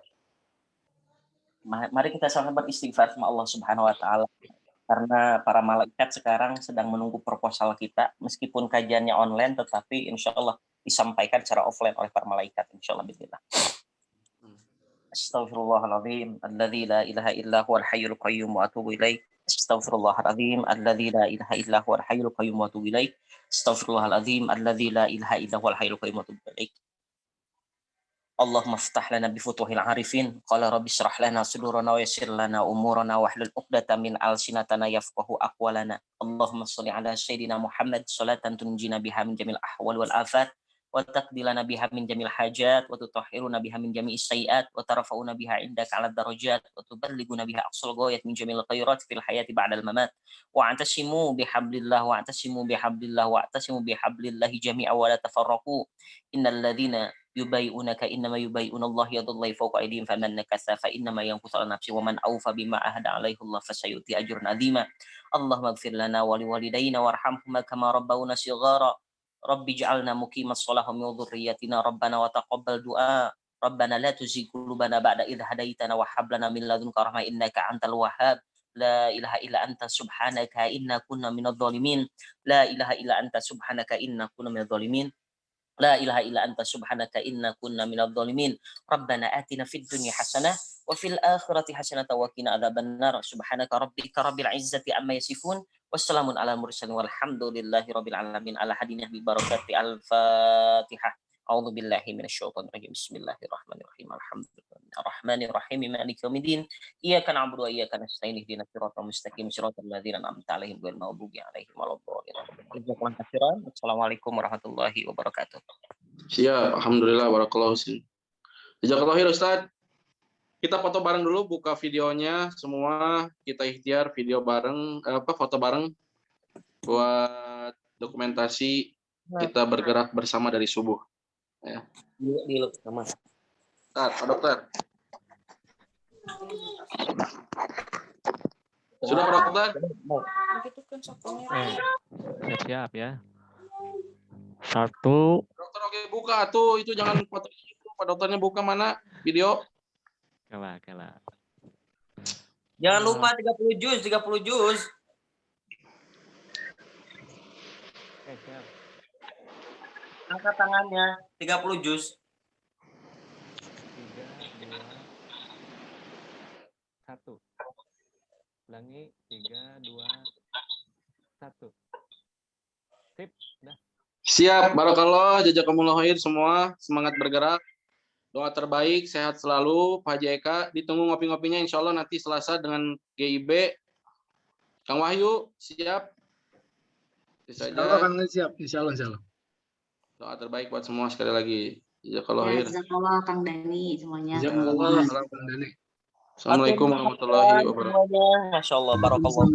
Mari kita sama beristighfar sama Allah Subhanahu Wa Taala. Karena para malaikat sekarang sedang menunggu proposal kita, meskipun kajiannya online, tetapi insya Allah disampaikan secara offline oleh para malaikat. Insya Allah bismillah. Astaghfirullahaladzim, alladzi la ilaha illa huwal hayyul qayyum wa atubu ilaih. Astaghfirullahaladzim, alladzi la ilaha illa huwal hayyul qayyum wa atubu ilaih. Astaghfirullahaladzim, alladzi la ilaha illa huwal hayyul qayyum wa atubu ilaih. Allahumma ftah lana bifutuhil arifin. Qala rabbi syrah lana sudurana wa yassir lana umurana wahlul 'uqdatam min alsinatana yafqahu aqwalana. Allahumma shalli ala sayyidina Muhammad salatan tunjina biha min jamil ahwal wal afat wa taqdilana biha min jamil hajat wa tutahhiruna biha min jami'is sayiat wa tarfa'una biha indaka 'ala darajat wa tuballighuna biha aqsal ghayat min jamil khairat fil hayati ba'dal mamat wa antasimu bihablillah wa antasimu bihablillah wa antasimu bihablillah jami'a wa la tafarraqu innal ladzina yubayunaka innama yubayunallahu yadullahi fawqa aydihim faman nakasa fa innama yanqusu ala nafsi wa man awfa bima ahada alaihi Allah fasayuti ajrun azima. Allahumma ighfir lana wa liwalidayna warhamhuma kama rabbawna shighara. Rabbi ij'alna muqimas shalah wa min dhurriyyatina rabbana wa taqabbal du'a. Rabbana la tuzigh qulubana ba'da idh hadaitana wa hab lana min ladunka rahmah innaka antal wahhab. La ilaha illa anta subhanaka inna kunna minadh dhalimin. La ilaha illa anta subhanaka inna kunna minadh dhalimin. La ilaha illa anta subhanaka inna kunna minadh dhalimin. Rabbana atina fid dunya hasanah wa fil akhirati hasanah wa qina adzabannar. Subhanaka rabbika rabbil izzati amma yasifun. Wassalamun ala mursalin walhamdulillahi rabbil alamin. Ala hadinah bi barakati al-Fatihah. A'udzu billahi minasyaitonir rajim. Bismillahirrahmanirrahim. Alhamdulillahirrahmanirrahim. Maliki yaumiddin. Iyyaka na'budu wa iyyaka nasta'in. Ihdinas siratal mustaqim. Siratal ladzina an'amta 'alaihim ghairil maghdubi 'alaihim waladdallin. Assalamualaikum warahmatullahi wabarakatuh. Siap, alhamdulillah barakallahu fiik. Jazakallahu khair Ustaz. Kita foto bareng dulu, buka videonya semua, kita ikhtiar video bareng, foto bareng buat dokumentasi kita bergerak bersama dari subuh. Ya. Dulu sama. Pak Dokter. Sudah Pak Dokter? Siap ya. Satu. Dokter oke buka tuh, itu jangan foto itu. Pak Dokternya buka mana video? Kela. Jangan lupa 30 juz. Siap. Angkat tangannya 30 juz. 3, 2, 1. Ulangi 3, 2, 1. Sip, dah. Siap, barakallah, jazakumullah khair semua, semangat bergerak. Doa terbaik, sehat selalu, Pak Haji Eka. Ditunggu ngopi-ngopinya insya Allah nanti Selasa dengan GIB. Kang Wahyu, siap? Bisa aja. Kang siap, insya Allah. Doa terbaik buat semua sekali lagi. Jazakallah khair. Jazakallah Kang Dani semuanya. Jazakallah Kang Dani. Assalamualaikum warahmatullahi wabarakatuh. Masya Allah, barakallah.